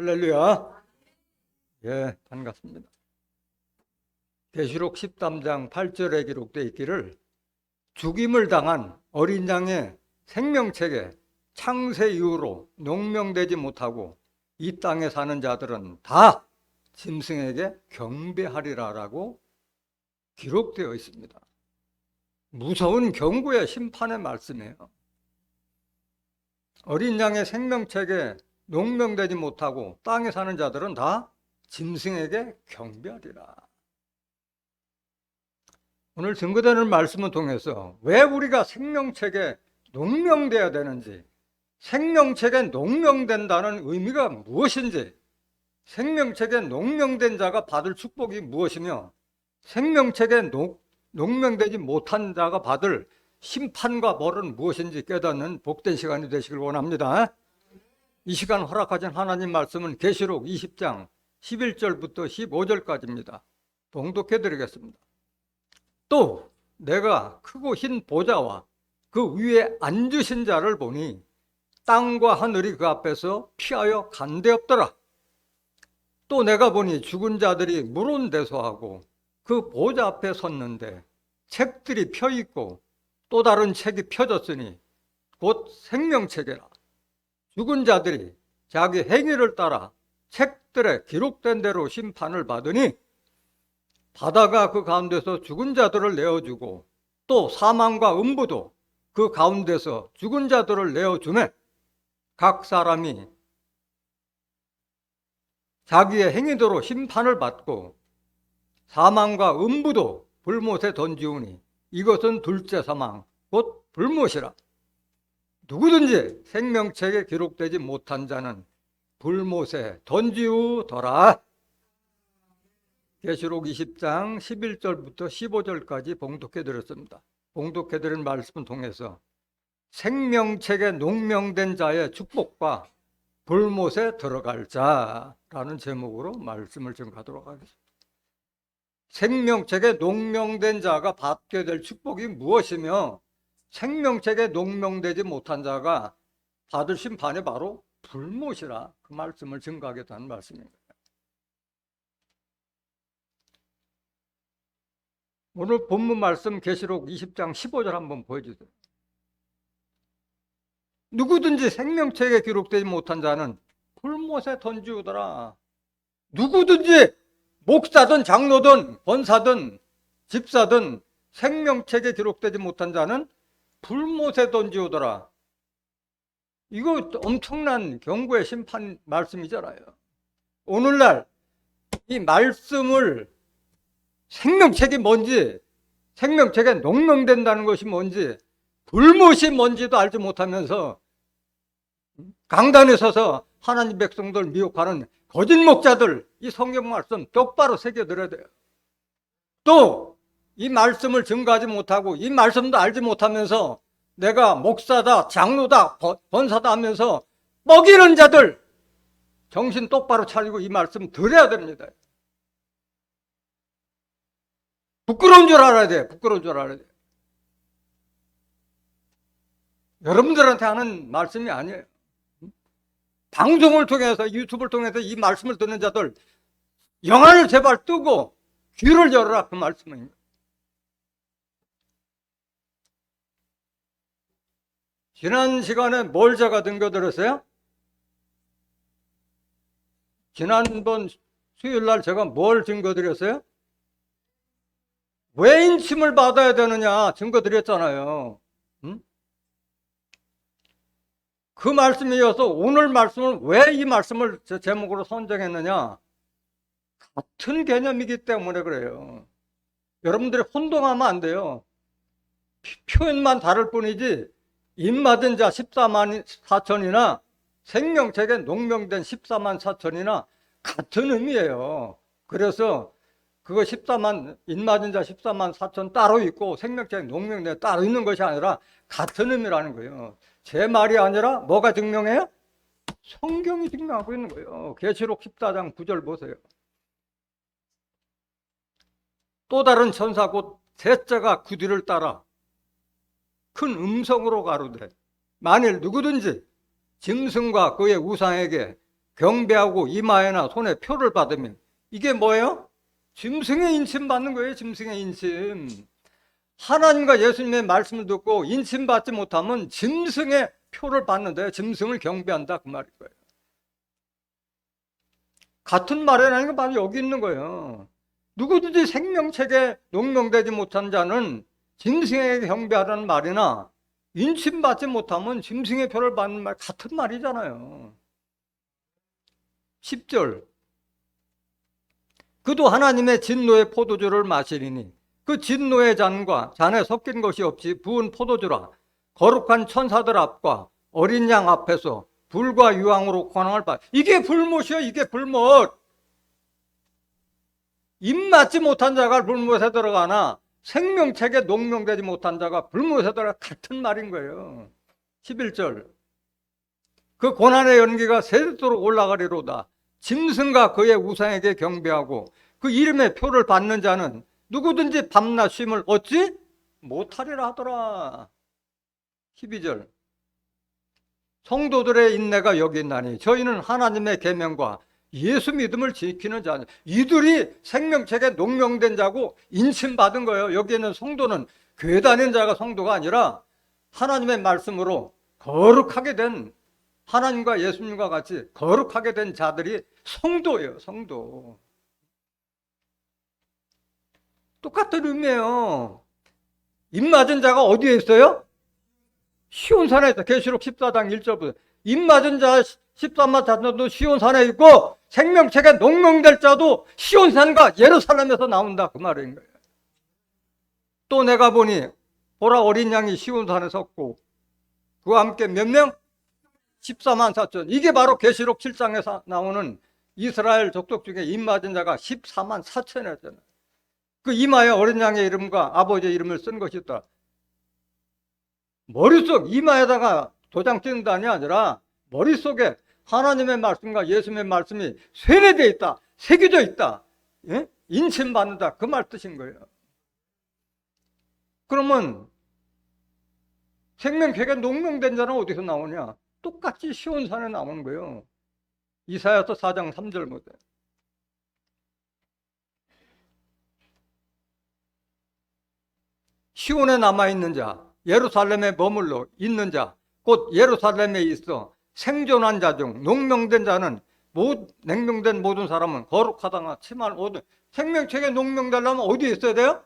할렐루야. 예, 반갑습니다. 계시록 13장 8절에 기록되어 있기를 죽임을 당한 어린 양의 생명책에 창세 이후로 농명되지 못하고 이 땅에 사는 자들은 다 짐승에게 경배하리라라고 기록되어 있습니다. 무서운 경고의 심판의 말씀이에요. 어린 양의 생명책에 농명되지 못하고 땅에 사는 자들은 다 짐승에게 경배하리라. 오늘 증거되는 말씀을 통해서 왜 우리가 생명책에 농명되어야 되는지, 생명책에 농명된다는 의미가 무엇인지, 생명책에 농명된 자가 받을 축복이 무엇이며 생명책에 농명되지 못한 자가 받을 심판과 벌은 무엇인지 깨닫는 복된 시간이 되시길 원합니다. 이 시간 허락하신 하나님 말씀은 계시록 20장 11절부터 15절까지입니다. 봉독해 드리겠습니다. 또 내가 크고 흰 보좌와 그 위에 앉으신 자를 보니 땅과 하늘이 그 앞에서 피하여 간데없더라. 또 내가 보니 죽은 자들이 물온대소하고 그 보좌 앞에 섰는데 책들이 펴있고 또 다른 책이 펴졌으니 곧 생명책이라. 죽은 자들이 자기 행위를 따라 책들에 기록된 대로 심판을 받으니 바다가 그 가운데서 죽은 자들을 내어주고 또 사망과 음부도 그 가운데서 죽은 자들을 내어주매 각 사람이 자기의 행위대로 심판을 받고 사망과 음부도 불못에 던지우니 이것은 둘째 사망 곧 불못이라. 누구든지 생명책에 기록되지 못한 자는 불못에 던지우더라. 계시록 20장 11절부터 15절까지 봉독해 드렸습니다. 봉독해 드린 말씀을 통해서 생명책에 농명된 자의 축복과 불못에 들어갈 자라는 제목으로 말씀을 증거하도록 하겠습니다. 생명책에 농명된 자가 받게 될 축복이 무엇이며 생명책에 농명되지 못한 자가 받을 심판이 바로 불못이라 그 말씀을 증거하겠다는 말씀입니다. 오늘 본문 말씀 계시록 20장 15절 한번 보여주세요. 누구든지 생명책에 기록되지 못한 자는 불못에 던지우더라. 누구든지 목사든 장로든 권사든 집사든 생명책에 기록되지 못한 자는 불못에 던지우더라. 이거 엄청난 경고의 심판 말씀이잖아요. 오늘날 이 말씀을 생명책이 뭔지, 생명책에 농명된다는 것이 뭔지, 불못이 뭔지도 알지 못하면서 강단에 서서 하나님 백성들 미혹하는 거짓 목자들, 이 성경 말씀 똑바로 새겨들어야 돼요. 또 이 말씀을 증거하지 못하고 이 말씀도 알지 못하면서 내가 목사다, 장로다, 권사다 하면서 먹이는 자들 정신 똑바로 차리고 이 말씀 들어야 됩니다. 부끄러운 줄 알아야 돼. 부끄러운 줄 알아야 돼. 여러분들한테 하는 말씀이 아니에요. 방송을 통해서, 유튜브를 통해서 이 말씀을 듣는 자들 영안을 제발 뜨고 귀를 열어라, 그 말씀입니다. 지난 시간에 뭘 제가 등겨드렸어요? 지난번 수요일 날 제가 뭘 증거드렸어요? 왜 인침을 받아야 되느냐 증거드렸잖아요. 그 말씀에 이어서 오늘 말씀을 왜 이 말씀을 제목으로 선정했느냐? 같은 개념이기 때문에 그래요. 여러분들이 혼동하면 안 돼요. 표현만 다를 뿐이지 입맞은 자 14만 4천이나 생명책에 농명된 14만 4천이나 같은 의미예요. 그래서 그거 14만, 입맞은 자 14만 4천 따로 있고 생명책에 농명된 따로 있는 것이 아니라 같은 의미라는 거예요. 제 말이 아니라 뭐가 증명해요? 성경이 증명하고 있는 거예요. 계시록 14장 9절 보세요. 또 다른 천사 곧 셋째가 그 뒤를 따라 큰 음성으로 가로되 만일 누구든지 짐승과 그의 우상에게 경배하고 이마에나 손에 표를 받으면 이게 뭐예요? 짐승의 인침 받는 거예요. 짐승의 인침. 하나님과 예수님의 말씀을 듣고 인침 받지 못하면 짐승의 표를 받는데 짐승을 경배한다 그 말인 거예요. 같은 말이라는 게 바로 여기 있는 거예요. 누구든지 생명책에 농명되지 못한 자는 짐승에게 경배하라는 말이나 인침받지 못하면 짐승의 표를 받는 말 같은 말이잖아요. 10절 그도 하나님의 진노의 포도주를 마시리니 그 진노의 잔과 잔에 섞인 것이 없이 부은 포도주라 거룩한 천사들 앞과 어린 양 앞에서 불과 유황으로 권한을 받. 이게 불못이요. 이게 불못. 입맞지 못한 자가 불못에 들어가나 생명책에 농명되지 못한 자가 불못에 들어가 같은 말인 거예요. 11절 그 고난의 연기가 세대토록 올라가리로다. 짐승과 그의 우상에게 경배하고 그 이름의 표를 받는 자는 누구든지 밤낮 쉼을 얻지 못하리라 하더라. 12절 성도들의 인내가 여기 있나니 저희는 하나님의 계명과 예수 믿음을 지키는 자냐. 이들이 생명책에 농명된 자고 인침받은 거예요. 여기에는 성도는 교회 다니는 자가 성도가 아니라 하나님의 말씀으로 거룩하게 된 하나님과 예수님과 같이 거룩하게 된 자들이 성도예요. 성도. 똑같은 의미예요. 입맞은 자가 어디에 있어요? 시온산에 있어. 계시록 14장 1절부터 입맞은 자 13만 자도 시온산에 있고 생명책에 농명될 자도 시온산과 예루살렘에서 나온다 그 말인 거예요. 또 내가 보니 보라 어린 양이 시온산에 섰고 그와 함께 몇 명? 14만 4천. 이게 바로 계시록 7장에서 나오는 이스라엘 족속 중에 입맞은 자가 14만 4천이었잖아요. 그 이마에 어린 양의 이름과 아버지의 이름을 쓴 것이다. 머릿속 이마에다가 도장 찍는다니 아니라 머릿속에 하나님의 말씀과 예수님의 말씀이 쇠뇌되어 있다. 새겨져 있다. 예? 인침받는다. 그 말 뜻인 거예요. 그러면 생명책에 농명된 자는 어디서 나오냐? 똑같이 시온산에 나오는 거예요. 이사야서 4장 3절 보세요. 시온에 남아있는 자, 예루살렘에 머물러 있는 자, 곧 예루살렘에 있어 생존한 자 중 농명된 자는 냉명된 모든 사람은 거룩하다가 치말 모든 생명책에 농명되려면 어디에 있어야 돼요?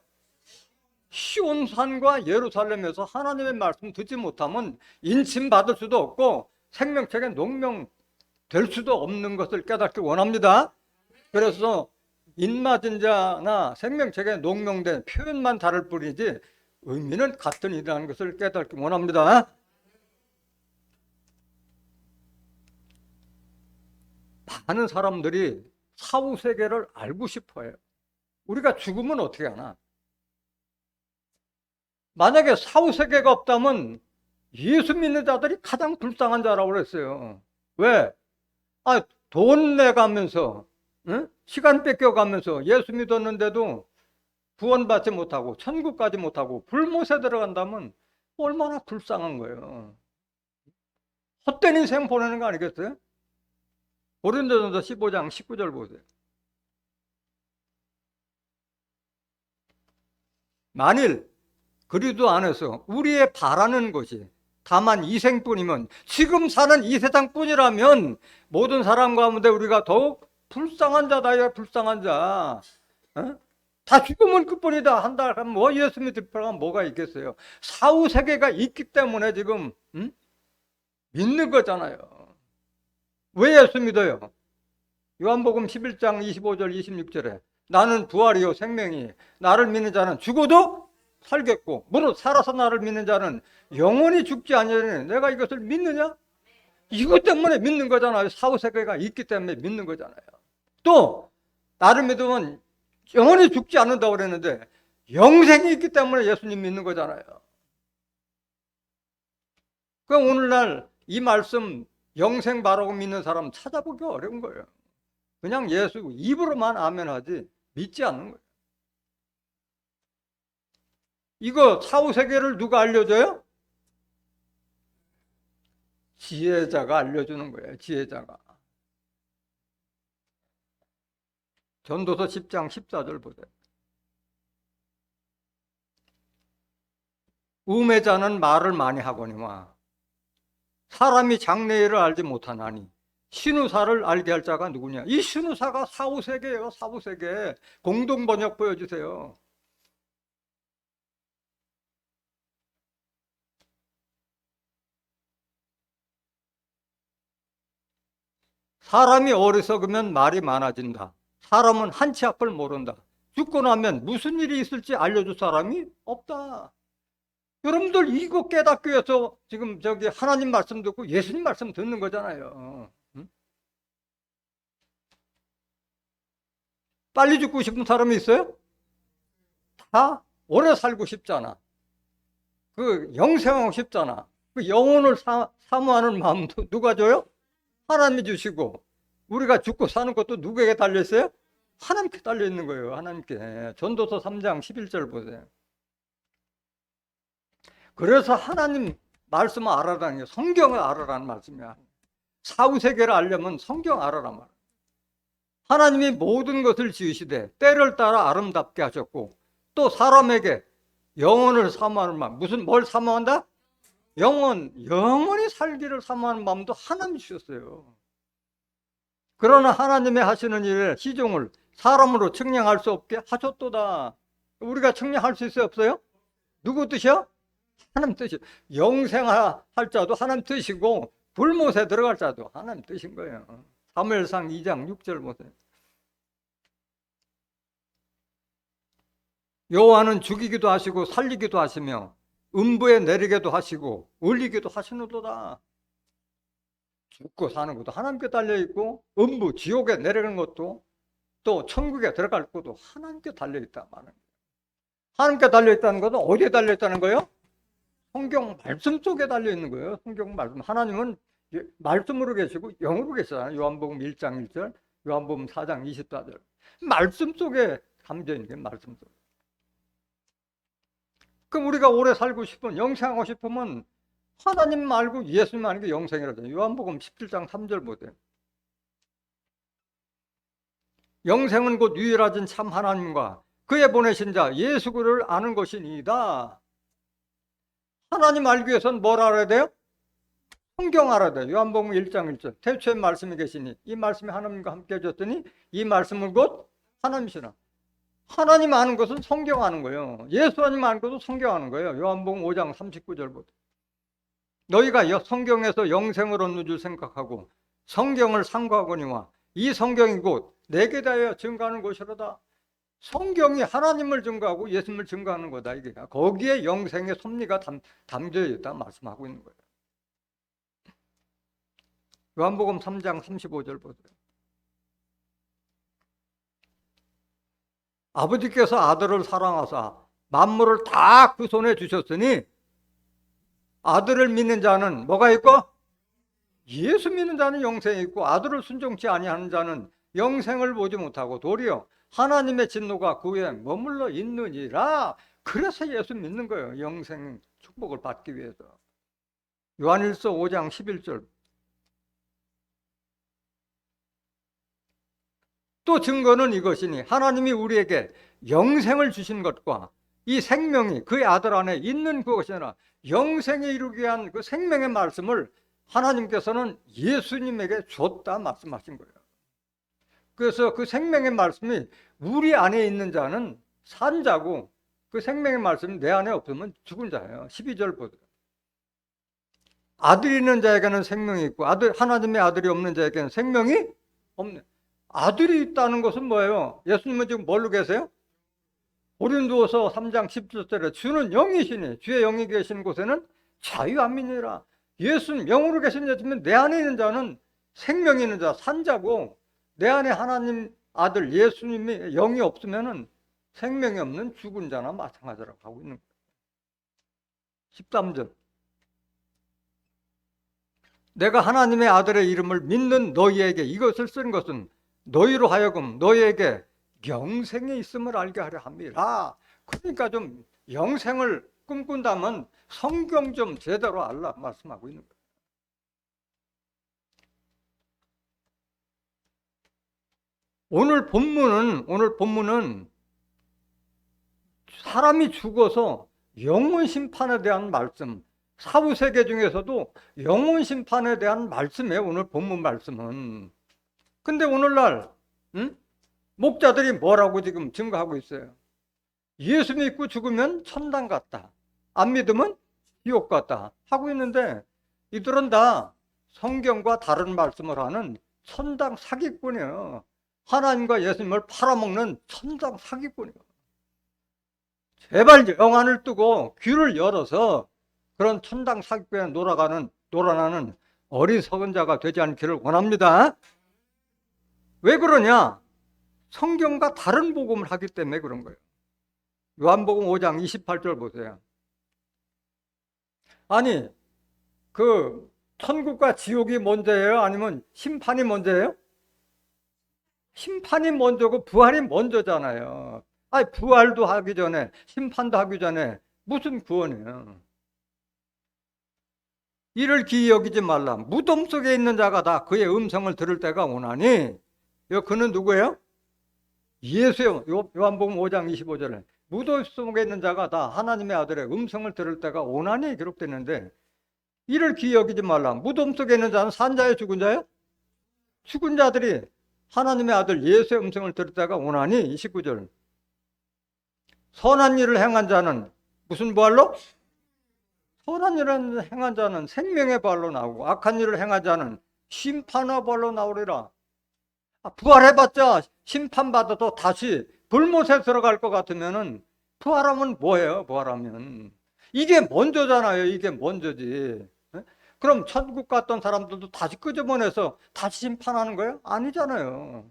시온산과 예루살렘에서 하나님의 말씀 듣지 못하면 인침받을 수도 없고 생명책에 농명될 수도 없는 것을 깨닫기 원합니다. 그래서 입맞은 자나 생명책에 농명된 표현만 다를 뿐이지 의미는 같은 이라는 것을 깨닫기 원합니다. 많은 사람들이 사후세계를 알고 싶어해요. 우리가 죽으면 어떻게 하나? 만약에 사후세계가 없다면 예수 믿는 자들이 가장 불쌍한 자라고 그랬어요. 왜? 돈 내가면서 시간 뺏겨가면서 예수 믿었는데도 구원받지 못하고 천국까지 못하고 불못에 들어간다면 얼마나 불쌍한 거예요. 헛된 인생 보내는 거 아니겠어요? 고린도전서 15장 19절 보세요. 만일 그리도 안에서 우리의 바라는 것이 다만 이 생뿐이면 지금 사는 이 세상뿐이라면 모든 사람 가운데 우리가 더욱 불쌍한 자다. 불쌍한 자. 다 죽으면 그뿐이다 한다 하면 뭐 예수 믿을 필요가 뭐가 있겠어요. 사후 세계가 있기 때문에 지금 믿는 거잖아요. 왜 예수 믿어요? 요한복음 11장 25절 26절에 나는 부활이요 생명이 나를 믿는 자는 죽어도 살겠고 무릇 살아서 나를 믿는 자는 영원히 죽지 아니하리니 내가 이것을 믿느냐? 이것 때문에 믿는 거잖아요. 사후 세계가 있기 때문에 믿는 거잖아요. 또 나를 믿으면 영원히 죽지 않는다고 그랬는데 영생이 있기 때문에 예수님 믿는 거잖아요. 그럼 오늘날 이 말씀 영생 바라고 믿는 사람 찾아보기 어려운 거예요. 그냥 예수 입으로만 아멘하지 믿지 않는 거예요. 이거 사후세계를 누가 알려줘요? 지혜자가 알려주는 거예요. 지혜자가. 전도서 10장 14절 보세요. 우매자는 말을 많이 하거니와 사람이 장래일을 알지 못하나니 신우사를 알게 할 자가 누구냐. 이 신우사가 사후세계예요. 사후세계. 공동번역 보여주세요. 사람이 어리석으면 말이 많아진다. 사람은 한치 앞을 모른다. 죽고 나면 무슨 일이 있을지 알려줄 사람이 없다. 여러분들 이거 깨닫기 위해서 지금 저기 하나님 말씀 듣고 예수님 말씀 듣는 거잖아요. 응? 빨리 죽고 싶은 사람이 있어요? 다 오래 살고 싶잖아. 그 영생하고 싶잖아. 그 영혼을 사모하는 마음도 누가 줘요? 하나님이 주시고, 우리가 죽고 사는 것도 누구에게 달려 있어요? 하나님께 달려 있는 거예요. 하나님께. 전도서 3장 11절 보세요. 그래서 하나님 말씀을 알아라는 게 성경을 알아라는 말씀이야. 사후세계를 알려면 성경 알아란 말이야. 하나님이 모든 것을 지으시되 때를 따라 아름답게 하셨고, 또 사람에게 영혼을 사모하는 마음. 뭘 사모한다? 영원히 살기를 사모하는 마음도 하나님이 주셨어요. 그러나 하나님의 하시는 일에 시종을 사람으로 측량할 수 없게 하셨도다. 우리가 측량할 수 있어요, 없어요? 누구 뜻이요? 하나님 뜻이요. 영생할 자도 하나님 뜻이고 불못에 들어갈 자도 하나님 뜻인 거예요. 사무엘상 2장 6절 보세요. 여호와는 죽이기도 하시고 살리기도 하시며 음부에 내리게도 하시고 올리기도 하시는도다. 죽고 사는 것도 하나님께 달려있고 음부 지옥에 내리는 것도 또 천국에 들어갈 것도 하나님께 달려있다 말은 거예요. 하나님께 달려있다는 것은 어디에 달려있다는 거예요? 성경 말씀 속에 달려있는 거예요. 성경 말씀. 하나님은 말씀으로 계시고 영으로 계시잖아요. 요한복음 1장 1절, 요한복음 4장 24절. 말씀 속에 담겨있는 게 말씀 속에. 그럼 우리가 오래 살고 싶으면, 영생하고 싶으면 하나님 말고 예수님 아닌 게 영생이라잖아요. 요한복음 17장 3절 보세요. 영생은 곧 유일하신 참 하나님과 그의 보내신 자 예수 그를 아는 것이니이다. 하나님 알기 위해서는 뭘 알아야 돼요? 성경 알아야 돼요. 요한복음 1장 1절. 태초에 말씀이 계시니 이 말씀이 하나님과 함께 해줬더니 이 말씀은 곧 하나님이시라. 하나님 아는 것은 성경 아는 거예요. 예수 하나님 아는 것도 성경 아는 거예요. 요한복음 5장 39절 보세요. 너희가 성경에서 영생을 얻는 줄 생각하고 성경을 상고하거니와 이 성경이 곧 내게 대하여 증거하는 것이로다. 성경이 하나님을 증거하고 예수님을 증거하는 거다. 이게 거기에 영생의 섭리가 담겨 있다 말씀하고 있는 거예요. 요한복음 3장 35절 보세요. 아버지께서 아들을 사랑하사 만물을 다 그 손에 주셨으니 아들을 믿는 자는 뭐가 있고? 예수 믿는 자는 영생이 있고 아들을 순종치 아니하는 자는 영생을 보지 못하고 도리어 하나님의 진노가 그 위에 머물러 있느니라. 그래서 예수 믿는 거예요. 영생 축복을 받기 위해서. 요한일서 5장 11절. 또 증거는 이것이니 하나님이 우리에게 영생을 주신 것과 이 생명이 그의 아들 안에 있는 그것이나 영생에 이르기 위한 그 생명의 말씀을 하나님께서는 예수님에게 줬다 말씀하신 거예요. 그래서 그 생명의 말씀이 우리 안에 있는 자는 산 자고 그 생명의 말씀이 내 안에 없으면 죽은 자예요. 12절 보세요. 아들이 있는 자에게는 생명이 있고 하나님의 아들이 없는 자에게는 생명이 없네. 아들이 있다는 것은 뭐예요? 예수님은 지금 뭘로 계세요? 고린도서 3장 17절에 주는 영이시니 주의 영이 계신 곳에는 자유함이니라. 예수님 영으로 계신 예수님은 내 안에 있는 자는 생명이 있는 자, 산자고 내 안에 하나님 아들 예수님이 영이 없으면은 생명이 없는 죽은 자나 마찬가지라고 하고 있는 거예요. 13절. 내가 하나님의 아들의 이름을 믿는 너희에게 이것을 쓴 것은 너희로 하여금 너희에게 영생에 있음을 알게 하려 합니다. 그러니까 좀 영생을 꿈꾼다면 성경 좀 제대로 알라 말씀하고 있는 거예요. 오늘 본문은 사람이 죽어서 영혼 심판에 대한 말씀, 사후세계 중에서도 영혼 심판에 대한 말씀이에요. 오늘 본문 말씀은. 근데 오늘날 목자들이 뭐라고 지금 증거하고 있어요? 예수 믿고 죽으면 천당 갔다, 안 믿으면 지옥 갔다 하고 있는데, 이들은 다 성경과 다른 말씀을 하는 천당 사기꾼이에요. 하나님과 예수님을 팔아먹는 천당 사기꾼이에요. 제발 영안을 뜨고 귀를 열어서 그런 천당 사기꾼에 놀아나는 어리석은 자가 되지 않기를 원합니다. 왜 그러냐? 성경과 다른 복음을 하기 때문에 그런 거예요. 요한복음 5장 28절 보세요. 아니, 그 천국과 지옥이 먼저예요? 아니면 심판이 먼저예요? 심판이 먼저고 부활이 먼저잖아요. 아니, 부활도 하기 전에, 심판도 하기 전에 무슨 구원이에요? 이를 기이 여기지 말라. 무덤 속에 있는 자가 다 그의 음성을 들을 때가 오나니. 그는 누구예요? 예수요. 요한복음 5장 25절에 무덤 속에 있는 자가 다 하나님의 아들의 음성을 들을 때가 오나니 기록됐는데, 이를 기이 여기지 말라. 무덤 속에 있는 자는 산 자예요, 죽은 자예요? 죽은 자들이 하나님의 아들 예수의 음성을 들을 때가 오나니. 29절. 선한 일을 행한 자는 무슨 부활로? 선한 일을 행한 자는 생명의 부활로 나오고, 악한 일을 행한 자는 심판의 부활로 나오리라. 부활해봤자 심판받아도 다시 불못에 들어갈 것 같으면은, 부활하면 뭐예요? 부활하면 이게 먼저잖아요. 이게 먼저지. 그럼 천국 갔던 사람들도 다시 끄집어내서 다시 심판하는 거예요? 아니잖아요.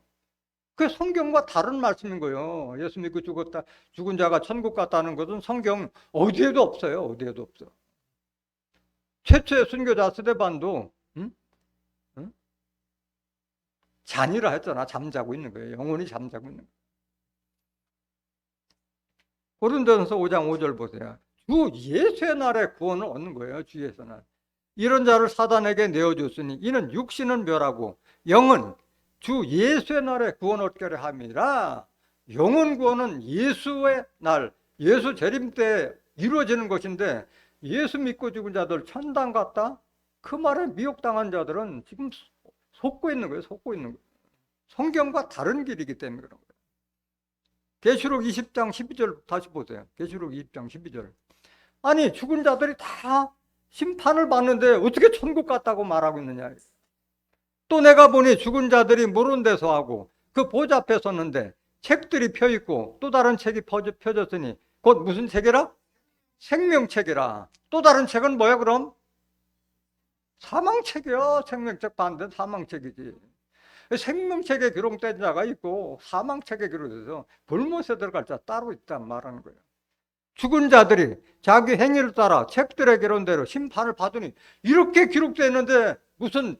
그게 성경과 다른 말씀인 거예요. 예수 믿고 죽은 자가 천국 갔다는 것은 성경 어디에도 없어요. 어디에도 없어. 최초의 순교자 스데반도 잔이라 했잖아. 잠자고 있는 거예요. 영혼이 잠자고 있는 거예요. 고린도전서 5장 5절 보세요. 주 예수의 날에 구원을 얻는 거예요. 주 예수의 날. 이런 자를 사단에게 내어줬으니 이는 육신은 멸하고 영은 주 예수의 날에 구원 얻게 함이라. 영혼 구원은 예수의 날, 예수 재림 때 이루어지는 것인데, 예수 믿고 죽은 자들 천당 갔다? 그 말에 미혹당한 자들은 지금 속고 있는 거예요. 속고 있는 거예요. 성경과 다른 길이기 때문에 그런 거예요. 계시록 20장 12절 다시 보세요. 계시록 20장 12절. 아니, 죽은 자들이 다 심판을 받는데 어떻게 천국 갔다고 말하고 있느냐. 또 내가 보니 죽은 자들이 모른 데서 하고 그 보좌 앞에 섰는데 책들이 펴있고 또 다른 책이 펴졌으니 곧 무슨 책이라? 생명책이라. 또 다른 책은 뭐야 그럼? 사망책이요. 생명책 반대는 사망책이지. 생명책에 기록된 자가 있고 사망책에 기록돼서 불못에 들어갈 자 따로 있단 말하는 거예요. 죽은 자들이 자기 행위를 따라 책들에 기록된 대로 심판을 받으니, 이렇게 기록되어 있는데 무슨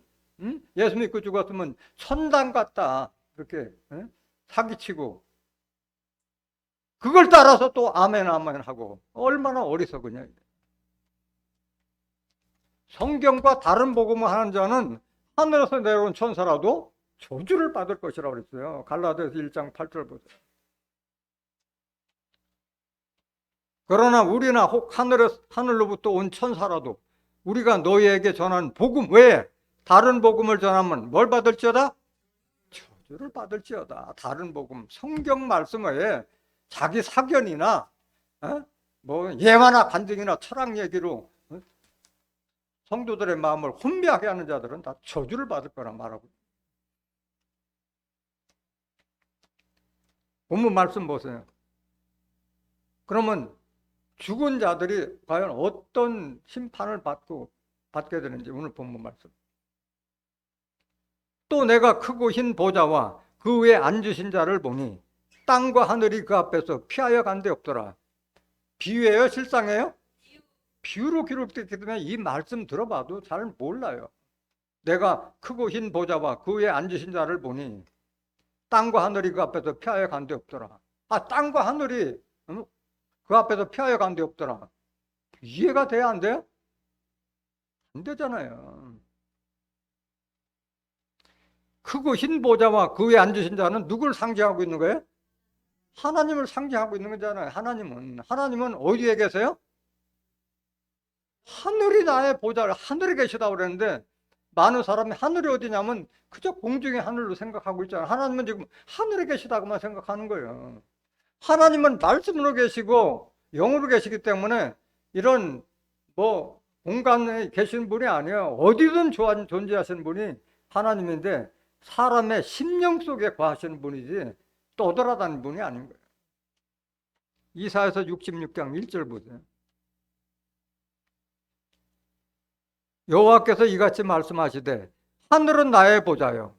예수 믿고 죽었으면 천당 갔다 그렇게 사기치고 그걸 따라서 또 아멘 아멘 하고, 얼마나 어리석으냐. 성경과 다른 복음을 하는 자는 하늘에서 내려온 천사라도 저주를 받을 것이라고 그랬어요. 갈라디아서 1장 8절 보세요. 그러나 우리나 혹 하늘로부터 온 천사라도 우리가 너희에게 전한 복음 외에 다른 복음을 전하면 뭘 받을지어다? 저주를 받을지어다. 다른 복음, 성경 말씀 외에 자기 사견이나 뭐 예화나 간증이나 철학 얘기로 성도들의 마음을 혼미하게 하는 자들은 다 저주를 받을 거라 말하고. 본문 말씀 보세요. 그러면 죽은 자들이 과연 어떤 심판을 받게 되는지 오늘 본문 말씀. 또 내가 크고 흰 보좌와 그 위에 앉으신 자를 보니 땅과 하늘이 그 앞에서 피하여 간 데 없더라. 비유예요? 실상이에요? 비유로 기록됐기 때문에 이 말씀 들어봐도 잘 몰라요. 내가 크고 흰 보좌와 그 위에 앉으신 자를 보니 땅과 하늘이 그 앞에서 피하여 간 데 없더라. 땅과 하늘이 그 앞에서 피하여 간 데 없더라. 이해가 돼야 안 돼요? 안 되잖아요. 크고 흰 보좌와 그 위에 앉으신 자는 누굴 상징하고 있는 거예요? 하나님을 상징하고 있는 거잖아요. 하나님은 어디에 계세요? 하늘이 나의 보좌를 하늘에 계시다고 그랬는데 많은 사람이 하늘이 어디냐면 그저 공중의 하늘로 생각하고 있잖아요. 하나님은 지금 하늘에 계시다고만 생각하는 거예요. 하나님은 말씀으로 계시고 영으로 계시기 때문에 이런 뭐 공간에 계신 분이 아니에요. 어디든 존재하시는 분이 하나님인데 사람의 심령 속에 거하시는 분이지 떠돌아다니는 분이 아닌 거예요. 이사야서 66장 1절 보세요. 여호와께서 이같이 말씀하시되 하늘은 나의 보좌요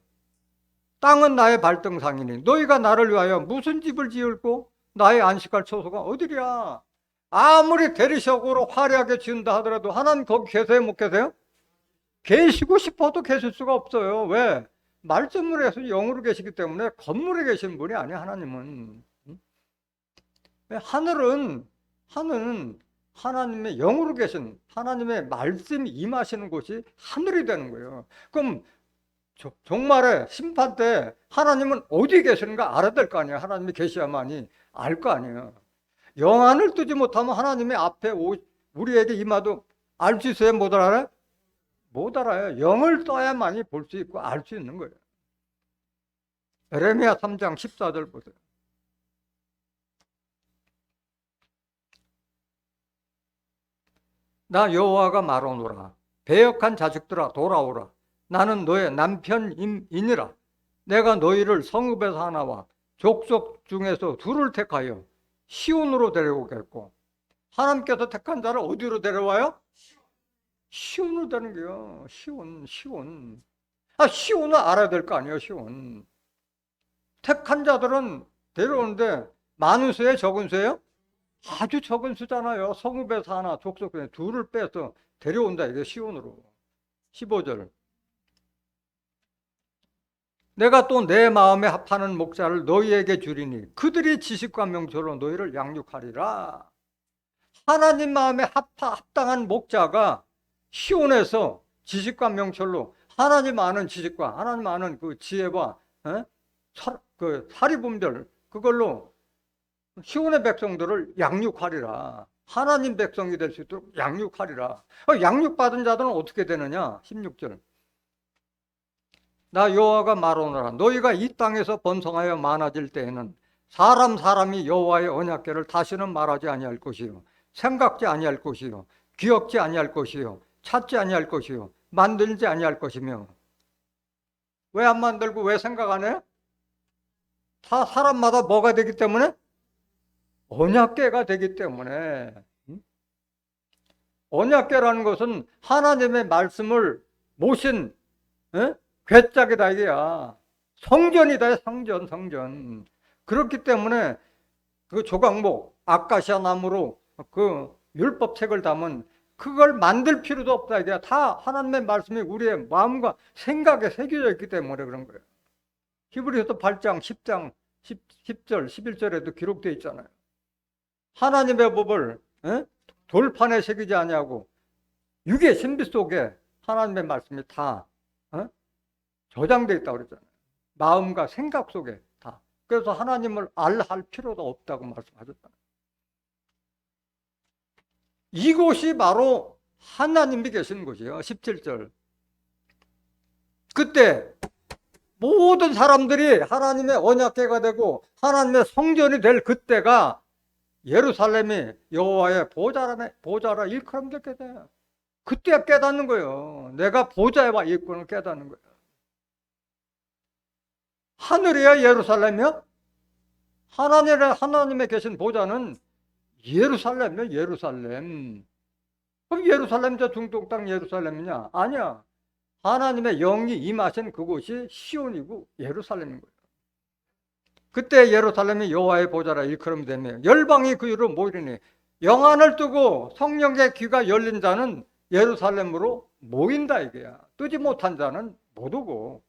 땅은 나의 발등상이니 너희가 나를 위하여 무슨 집을 지을고 나의 안식할 처소가 어디랴. 아무리 대리석으로 화려하게 지은다 하더라도 하나님 거기 계세요? 못 계세요? 계시고 싶어도 계실 수가 없어요. 왜? 말씀으로 해서 영으로 계시기 때문에 건물에 계신 분이 아니에요. 하나님은. 하늘은 하나님의 영으로 계신 하나님의 말씀이 임하시는 곳이 하늘이 되는 거예요. 그럼 종말의 심판 때 하나님은 어디 계시는가 알아야 될 거 아니에요. 하나님이 계셔야만이 알 거 아니에요. 영안을 뜨지 못하면 하나님의 앞에 우리에게 임하도 알 수 있어요? 못 알아요? 못 알아요. 영을 떠야만이 볼 수 있고 알 수 있는 거예요. 에레미야 3장 14절 보세요. 나 여호와가 말하노라. 배역한 자식들아 돌아오라. 나는 너의 남편이니라. 내가 너희를 성읍에서 하나와 족속 중에서 둘을 택하여 시온으로 데려오겠고. 하나님께서 택한 자를 어디로 데려와요? 시온으로 되는 거예요. 시온. 시온은 알아야 될 거 아니에요. 시온. 택한 자들은 데려오는데 많은 수예요? 적은 수예요? 아주 적은 수잖아요. 성읍에서 하나, 족속 중에 둘을 빼서 데려온다. 이게 시온으로. 15절. 내가 또 내 마음에 합하는 목자를 너희에게 주리니 그들이 지식과 명철로 너희를 양육하리라. 하나님 마음에 합당한 목자가 시온에서 지식과 명철로 하나님 아는 지식과 하나님 아는 그 지혜와 그 사리분별 그걸로 시온의 백성들을 양육하리라. 하나님 백성이 될 수 있도록 양육하리라. 양육받은 자들은 어떻게 되느냐? 16절. 나 여호와가 말하노라. 너희가 이 땅에서 번성하여 많아질 때에는 사람이 여호와의 언약궤를 다시는 말하지 아니할 것이요 생각지 아니할 것이요 기억지 아니할 것이요 찾지 아니할 것이요 만들지 아니할 것이며. 왜 안 만들고 왜 생각 안 해요? 다 사람마다 뭐가 되기 때문에? 언약궤가 되기 때문에. 언약궤라는 것은 하나님의 말씀을 모신 괴짝이다 이게야. 성전이다. 성전. 그렇기 때문에 그 조각목 아카시아 나무로 그 율법책을 담은 그걸 만들 필요도 없다 이게. 다 하나님의 말씀이 우리의 마음과 생각에 새겨져 있기 때문에 그런 거예요. 히브리서 8장 10절 11절에도 기록되어 있잖아요. 하나님의 법을 돌판에 새기지 아니하고 육의 신비 속에 하나님의 말씀이 다 저장되어 있다고 그랬잖아요. 마음과 생각 속에 다. 그래서 하나님을 알할 필요도 없다고 말씀하셨다. 이곳이 바로 하나님이 계신 곳이에요. 17절. 그때 모든 사람들이 하나님의 언약궤가 되고 하나님의 성전이 될 그때가 예루살렘이 여호와의 보좌라 일컬음되게 돼요. 그때 깨닫는 거예요. 내가 보좌에 와 있구나 깨닫는 거예요. 하늘이야 예루살렘이야? 하나님에 계신 보좌는 예루살렘이야 예루살렘. 그럼 예루살렘 저 중동 땅 예루살렘이냐? 아니야. 하나님의 영이 임하신 그곳이 시온이고 예루살렘인 거예요. 그때 예루살렘이 여호와의 보좌라 일컬음되며 열방이 그 위로 모이리니. 영안을 뜨고 성령의 귀가 열린 자는 예루살렘으로 모인다 이게야. 뜨지 못한 자는 못 오고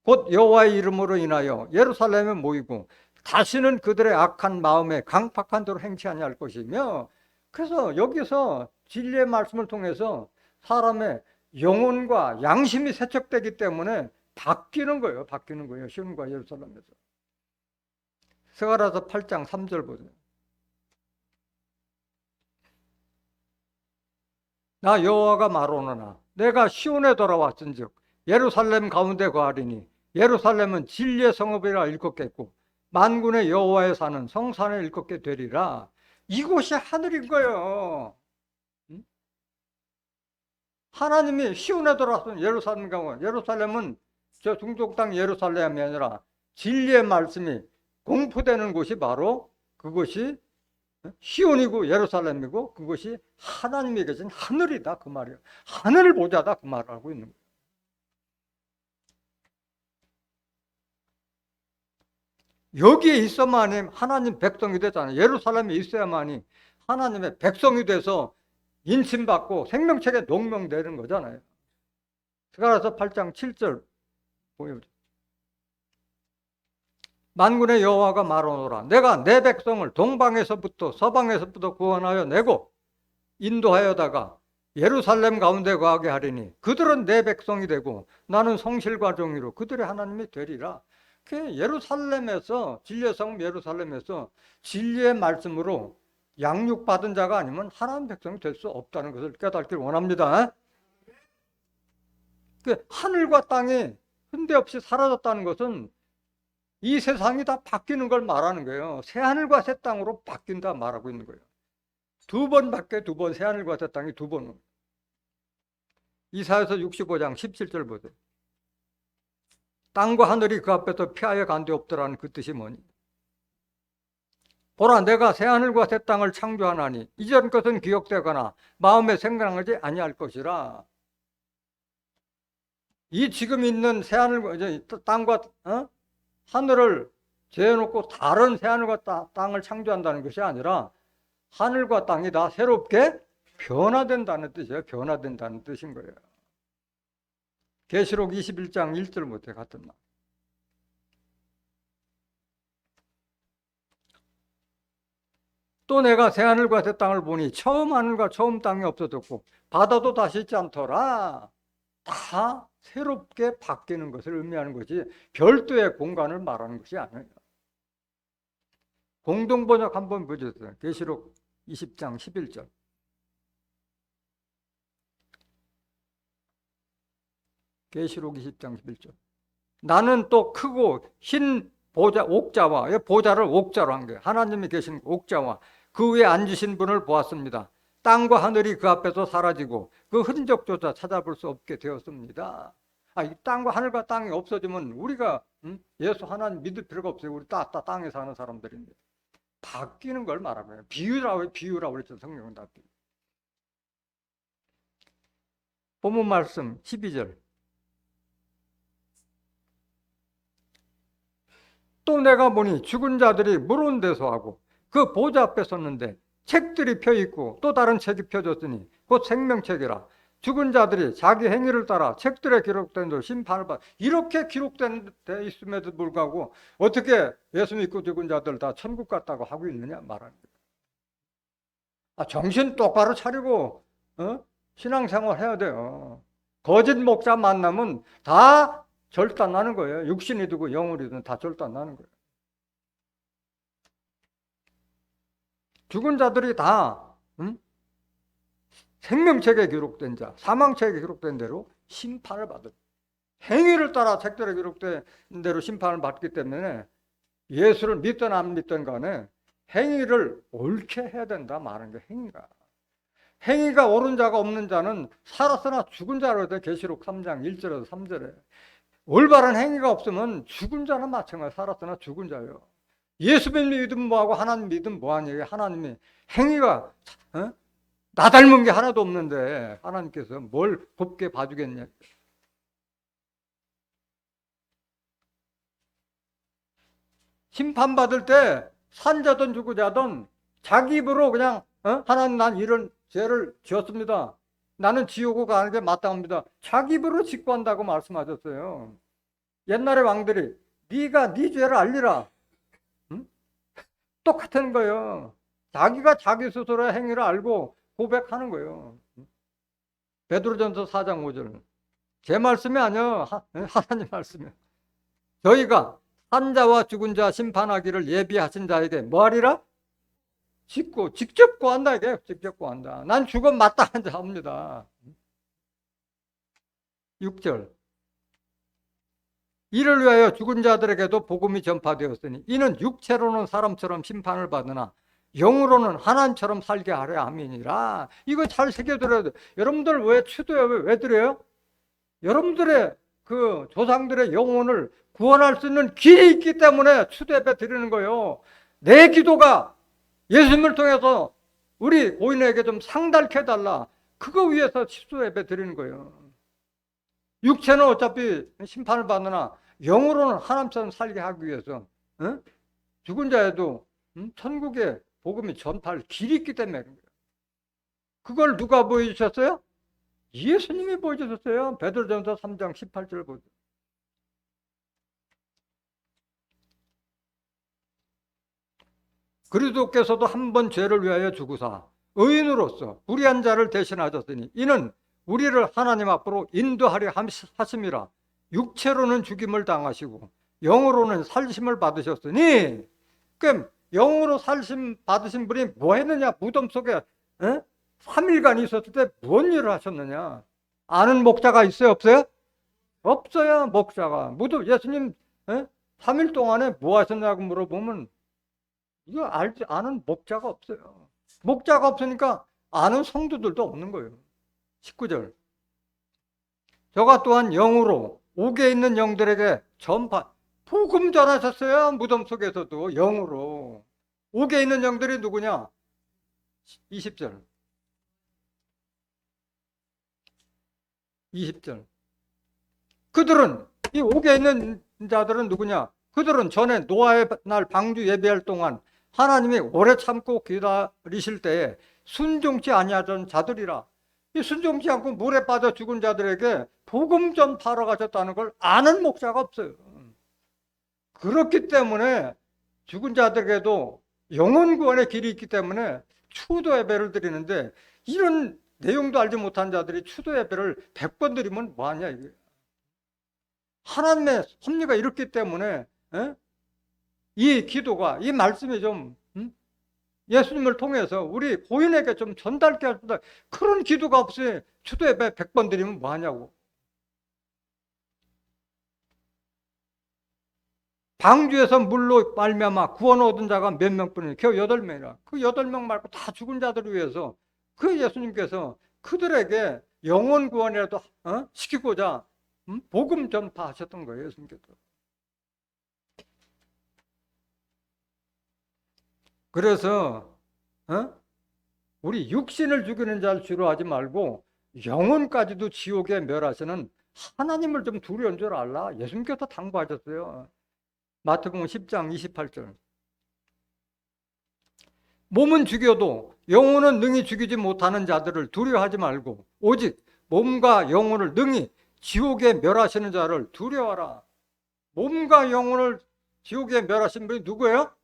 곧 여호와의 이름으로 인하여 예루살렘에 모이고 다시는 그들의 악한 마음에 강팍한 대로 행치 아니할 것이며. 그래서 여기서 진리의 말씀을 통해서 사람의 영혼과 양심이 세척되기 때문에 바뀌는 거예요. 바뀌는 거예요. 시온과 예루살렘에서. 스가랴서 8장 3절 보세요. 나 여호와가 말하노라. 내가 시온에 돌아왔은즉 예루살렘 가운데 거하리니 예루살렘은 진리의 성읍이라 일컫겠고 만군의 여호와에 사는 성산에 일컫게 되리라. 이곳이 하늘인 거예요. 하나님이 시온에 돌아왔으면 예루살렘 가고, 예루살렘은 저 중동 땅 예루살렘이 아니라 진리의 말씀이 공포되는 곳이 바로 그것이 시온이고 예루살렘이고 그것이 하나님이 계신 하늘이다 그 말이에요. 하늘을 보자다 그 말을 하고 있는 거예요. 여기에 있어야만이 하나님 백성이 되잖아요. 예루살렘에 있어야만이 하나님의 백성이 돼서 인침받고 생명책에 농명되는 거잖아요. 스가랴서 8장 7절 보여주세요. 만군의 여호와가 말하노라. 내가 내 백성을 동방에서부터 서방에서부터 구원하여 내고 인도하여다가 예루살렘 가운데 거하게 하리니 그들은 내 백성이 되고 나는 성실과 정의로 그들의 하나님이 되리라. 그 예루살렘에서 진리의 성읍 예루살렘에서 진리의 말씀으로 양육받은 자가 아니면 하나님 백성이 될 수 없다는 것을 깨닫기를 원합니다. 그 하늘과 땅이 흔대없이 사라졌다는 것은 이 세상이 다 바뀌는 걸 말하는 거예요. 새 하늘과 새 땅으로 바뀐다 말하고 있는 거예요. 두 번 바뀌어요. 두 번. 새 하늘과 새 땅이 두 번. 이사야서 65장 17절 보세요. 땅과 하늘이 그 앞에서 피하여 간 데 없더라는 그 뜻이 뭐니? 보라, 내가 새 하늘과 새 땅을 창조하나니 이전 것은 기억되거나 마음에 생각하지 아니할 것이라. 이 지금 있는 새 하늘과 땅과 하늘을 재놓고 다른 새 하늘과 땅을 창조한다는 것이 아니라 하늘과 땅이 다 새롭게 변화된다는 뜻이에요. 변화된다는 뜻인 거예요. 계시록 21장 1절 못해 같은 말. 또 내가 새 하늘과 새 땅을 보니 처음 하늘과 처음 땅이 없어졌고 바다도 다시 있지 않더라. 다 새롭게 바뀌는 것을 의미하는 것이 별도의 공간을 말하는 것이 아니에요. 공동번역 한번 보여주세요. 계시록 20장 11절. 계시록 20장 11절. 나는 또 크고 흰 보좌, 옥자와, 보좌를 옥자로 한 거예요. 하나님이 계신 옥자와 그 위에 앉으신 분을 보았습니다. 땅과 하늘이 그 앞에서 사라지고 그 흔적조차 찾아볼 수 없게 되었습니다. 이 땅과 하늘과 땅이 없어지면 우리가 예수 하나님 믿을 필요가 없어요. 우리 땅에 사는 사람들입니다. 바뀌는 걸 말하면 비유라고 그랬죠. 성경은 다. 본문 말씀 12절. 또 내가 보니 죽은 자들이 무거운 데서 하고 그 보좌 앞에 섰는데 책들이 펴있고 또 다른 책이 펴졌으니 곧 생명책이라. 죽은 자들이 자기 행위를 따라 책들에 기록된 대로 심판을 받. 이렇게 기록된 데 있음에도 불구하고 어떻게 예수 믿고 죽은 자들 다 천국 갔다고 하고 있느냐 말하는 거예요. 정신 똑바로 차리고 신앙생활 해야 돼요. 거짓 목사 만나면 다 절단나는 거예요. 육신이든 영혼이든 다 절단나는 거예요. 죽은 자들이 다 생명책에 기록된 자, 사망책에 기록된 대로 심판을 받을. 행위를 따라 책들에 기록된 대로 심판을 받기 때문에 예수를 믿든 안 믿든 간에 행위를 옳게 해야 된다 말하는 게 행위가. 행위가 옳은 자가 없는 자는 살았으나 죽은 자로 돼. 계시록 3장 1절에서 3절에. 올바른 행위가 없으면 죽은 자는 마찬가지. 살았으나 죽은 자예요. 예수 믿으면 뭐하고 하나님 믿으면 뭐하니? 하나님이 행위가 나 닮은 게 하나도 없는데 하나님께서 뭘 곱게 봐주겠냐. 심판받을 때 산자든 죽은 자기 입으로 그냥 하나님 난 이런 죄를 지었습니다. 나는 지옥으로 가는 게 마땅합니다. 자기 입으로 직구한다고 말씀하셨어요. 옛날의 왕들이 네가 네 죄를 알리라. 똑같은 거예요. 자기가 자기 스스로의 행위를 알고 고백하는 거예요. 베드로전서 4장 5절. 제 말씀이 아니요. 하나님 말씀이요. 저희가 산자와 죽은 자 심판하기를 예비하신 자에게 뭐하리라? 직접 구한다 이게. 직접 구한다. 난 죽음 마땅한 자입니다. 6절. 이를 위하여 죽은 자들에게도 복음이 전파되었으니 이는 육체로는 사람처럼 심판을 받으나 영으로는 하나님처럼 살게 하려 함이니라. 이거 잘 새겨들어야 돼. 여러분들 왜 추도에 왜 드려요? 여러분들의 그 조상들의 영혼을 구원할 수 있는 길이 있기 때문에 추도 예배 드리는 거예요. 내 기도가 예수님을 통해서 우리 고인에게 좀 상달케 해달라. 그거 위해서 추도 예배 드리는 거예요. 육체는 어차피 심판을 받으나 영으로는 하나님처럼 살게 하기 위해서 죽은 자에도 천국의 복음이 전파할 길이 있기 때문에 그걸 누가 보여주셨어요? 예수님이 보여주셨어요. 베드로전서 3장 18절 보세요. 그리스도께서도 한 번 죄를 위하여 죽으사 의인으로서 불의한 자를 대신하셨으니 이는 우리를 하나님 앞으로 인도하려 하심이라. 육체로는 죽임을 당하시고 영으로는 살심을 받으셨으니, 그럼 영으로 살심 받으신 분이 뭐 했느냐? 무덤 속에 3일간 있었을 때 뭔 일을 하셨느냐? 아는 목자가 있어요? 없어요? 없어요. 목자가. 무덤 예수님 3일 동안에 뭐 하셨냐고 물어보면 이거 알지 아는 목자가 없어요. 목자가 없으니까 아는 성도들도 없는 거예요. 19절. 저가 또한 영으로 옥에 있는 영들에게 복음 전하셨어요. 무덤 속에서도 영으로. 옥에 있는 영들이 누구냐? 20절. 20절. 그들은, 이 옥에 있는 자들은 누구냐? 그들은 전에 노아의 날 방주 예배할 동안 하나님이 오래 참고 기다리실 때에 순종치 아니하던 자들이라. 이 순종치 않고 물에 빠져 죽은 자들에게 복음 전파하러 가셨다는 걸 아는 목자가 없어요. 그렇기 때문에 죽은 자들에게도 영혼 구원의 길이 있기 때문에 추도 예배를 드리는데, 이런 내용도 알지 못한 자들이 추도 예배를 100번 드리면 뭐하냐 이게. 하나님의 섭리가 이렇기 때문에 이 기도가, 이 말씀이 좀 예수님을 통해서 우리 고인에게 좀 전달케 하신다. 그런 기도가 없이 추도 예배 100번 드리면 뭐하냐고. 방주에서 물로 말미암아 구원 얻은 자가 몇 명뿐이냐? 겨우 8명이라. 그 8명 말고 다 죽은 자들을 위해서 그 예수님께서 그들에게 영혼 구원이라도 시키고자 복음 전파하셨던 거예요. 예수님께서. 그래서 우리 육신을 죽이는 자를 주로 하지 말고 영혼까지도 지옥에 멸하시는 하나님을 좀 두려운 줄 알라. 예수님께서 당부하셨어요. 마태복음 10장 28절. 몸은 죽여도 영혼은 능히 죽이지 못하는 자들을 두려워하지 말고 오직 몸과 영혼을 능히 지옥에 멸하시는 자를 두려워하라. 몸과 영혼을 지옥에 멸하신 분이 누구예요?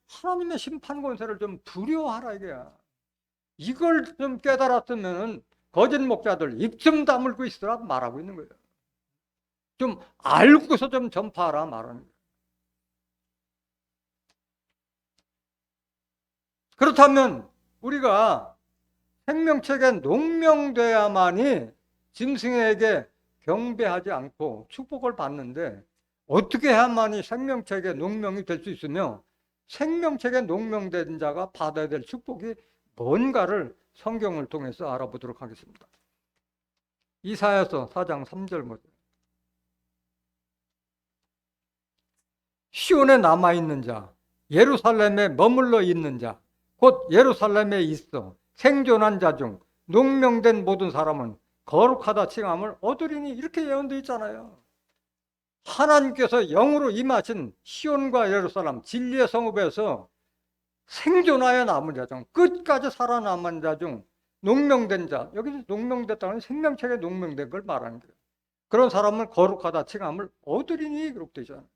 하나님의 심판 권세를 좀 두려워하라 이게야. 이걸 좀 깨달았으면 거짓 목자들 입 좀 다물고 있으라 말하고 있는 거예요. 좀 알고서 좀 전파하라 말하는 거예요. 그렇다면 우리가 생명책에 농명돼야만이 짐승에게 경배하지 않고 축복을 받는데, 어떻게 해야만이 생명책에 농명이 될 수 있으며 생명책에 농명된 자가 받아야 될 축복이 뭔가를 성경을 통해서 알아보도록 하겠습니다. 이사야서 4장 3절 보세요. 시온에 남아있는 자, 예루살렘에 머물러 있는 자, 곧 예루살렘에 있어 생존한 자 중 농명된 모든 사람은 거룩하다 칭함을 얻으리니, 이렇게 예언되어 있잖아요. 하나님께서 영으로 임하신 시온과 예루살렘 진리의 성읍에서 생존하여 남은 자 중, 끝까지 살아남은 자 중 농명된 자, 여기서 농명됐다는 생명책에 농명된 걸 말하는 거예요. 그런 사람은 거룩하다 칭함을 얻으리니 그렇게 되어 있잖아요.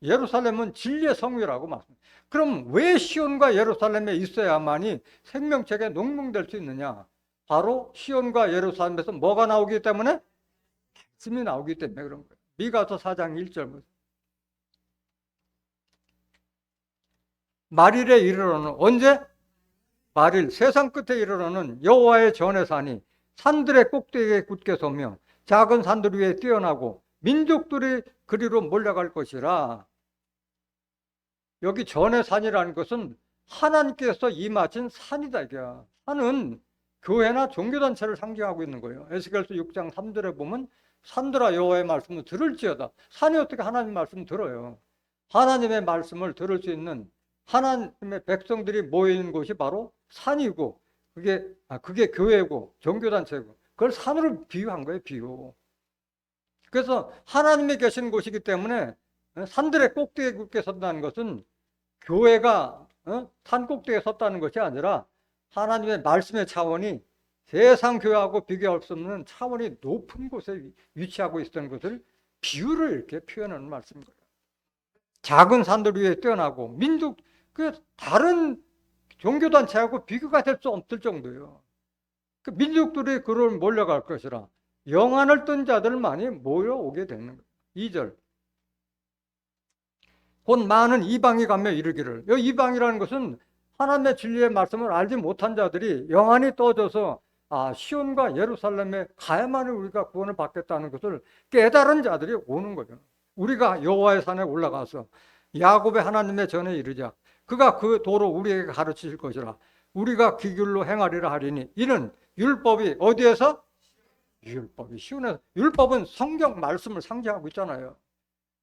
예루살렘은 진리의 성읍이라고 말씀합니다. 그럼 왜 시온과 예루살렘에 있어야만이 생명책에 농명될 수 있느냐? 바로 시온과 예루살렘에서 뭐가 나오기 때문에? 말씀이 나오기 때문에 그런 거예요. 미가서 4장 1절. 말일에 이르러는 언제? 말일 세상 끝에 이르러는 여호와의 전의 산이 산들의 꼭대기에 굳게 서며 작은 산들 위에 뛰어나고 민족들이 그리로 몰려갈 것이라. 여기 전의 산이라는 것은 하나님께서 임하신 산이다 이게야. 산은 교회나 종교단체를 상징하고 있는 거예요. 에스겔서 6장 3절에 보면 산들아 여호와의 말씀을 들을지어다. 산이 어떻게 하나님 말씀을 들어요? 하나님의 말씀을 들을 수 있는 하나님의 백성들이 모이는 곳이 바로 산이고 그게 교회고 종교단체고 그걸 산으로 비유한 거예요. 비유. 그래서 하나님이 계신 곳이기 때문에 산들의 꼭대기에 굳게 섰다는 것은 교회가 산 꼭대기에 섰다는 것이 아니라 하나님의 말씀의 차원이 세상 교회하고 비교할 수 없는 차원이 높은 곳에 위치하고 있었던 것을 비유를 이렇게 표현하는 말씀입니다. 작은 산들 위에 뛰어나고 민족 다른 종교단체하고 비교가 될 수 없을 정도예요. 그 민족들이 그를 몰려갈 것이라 영안을 뜬 자들만이 모여오게 되는 거예요. 2절. 곧 많은 이방이 가며 이르기를. 이 이방이라는 것은 하나님의 진리의 말씀을 알지 못한 자들이 영안이 떠져서 시온과 예루살렘에 가야만이 우리가 구원을 받겠다는 것을 깨달은 자들이 오는 거죠. 우리가 여호와의 산에 올라가서 야곱의 하나님의 전에 이르자. 그가 그 도로 우리에게 가르치실 것이라. 우리가 그 길로 행하리라 하리니 이는 율법이 어디에서? 율법이 시온에서. 율법은 성경 말씀을 상징하고 있잖아요.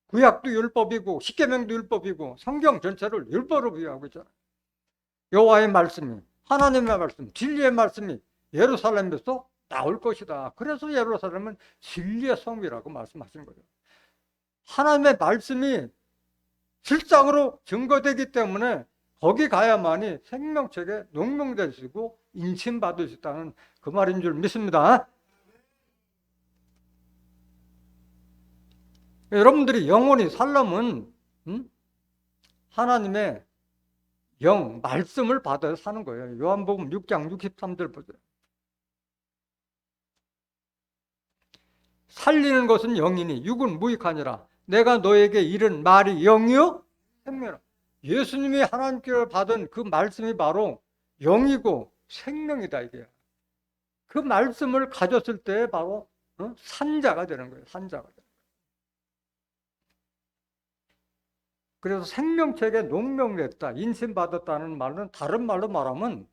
구약도 율법이고 십계명도 율법이고 성경 전체를 율법으로 비유하고 있잖아요. 여호와의 말씀이 하나님의 말씀, 진리의 말씀이 예루살렘에서 나올 것이다. 그래서 예루살렘은 진리의 성이라고 말씀하시는 거예요. 하나님의 말씀이 실상으로 증거되기 때문에 거기 가야만이 생명책에 농명될 수 있고 인침받을 수 있다는 그 말인 줄 믿습니다. 여러분들이 영원히 살려면 하나님의 영, 말씀을 받아서 사는 거예요. 요한복음 6장 63절 보세요. 살리는 것은 영이니 육은 무익하니라. 내가 너에게 이른 말이 영이요 생명이라. 예수님이 하나님께 받은 그 말씀이 바로 영이고 생명이다 이게. 그 말씀을 가졌을 때 바로 산자가 되는 거예요. 산자가. 그래서 생명책에 농명됐다, 인신받았다는 말은 다른 말로 말하면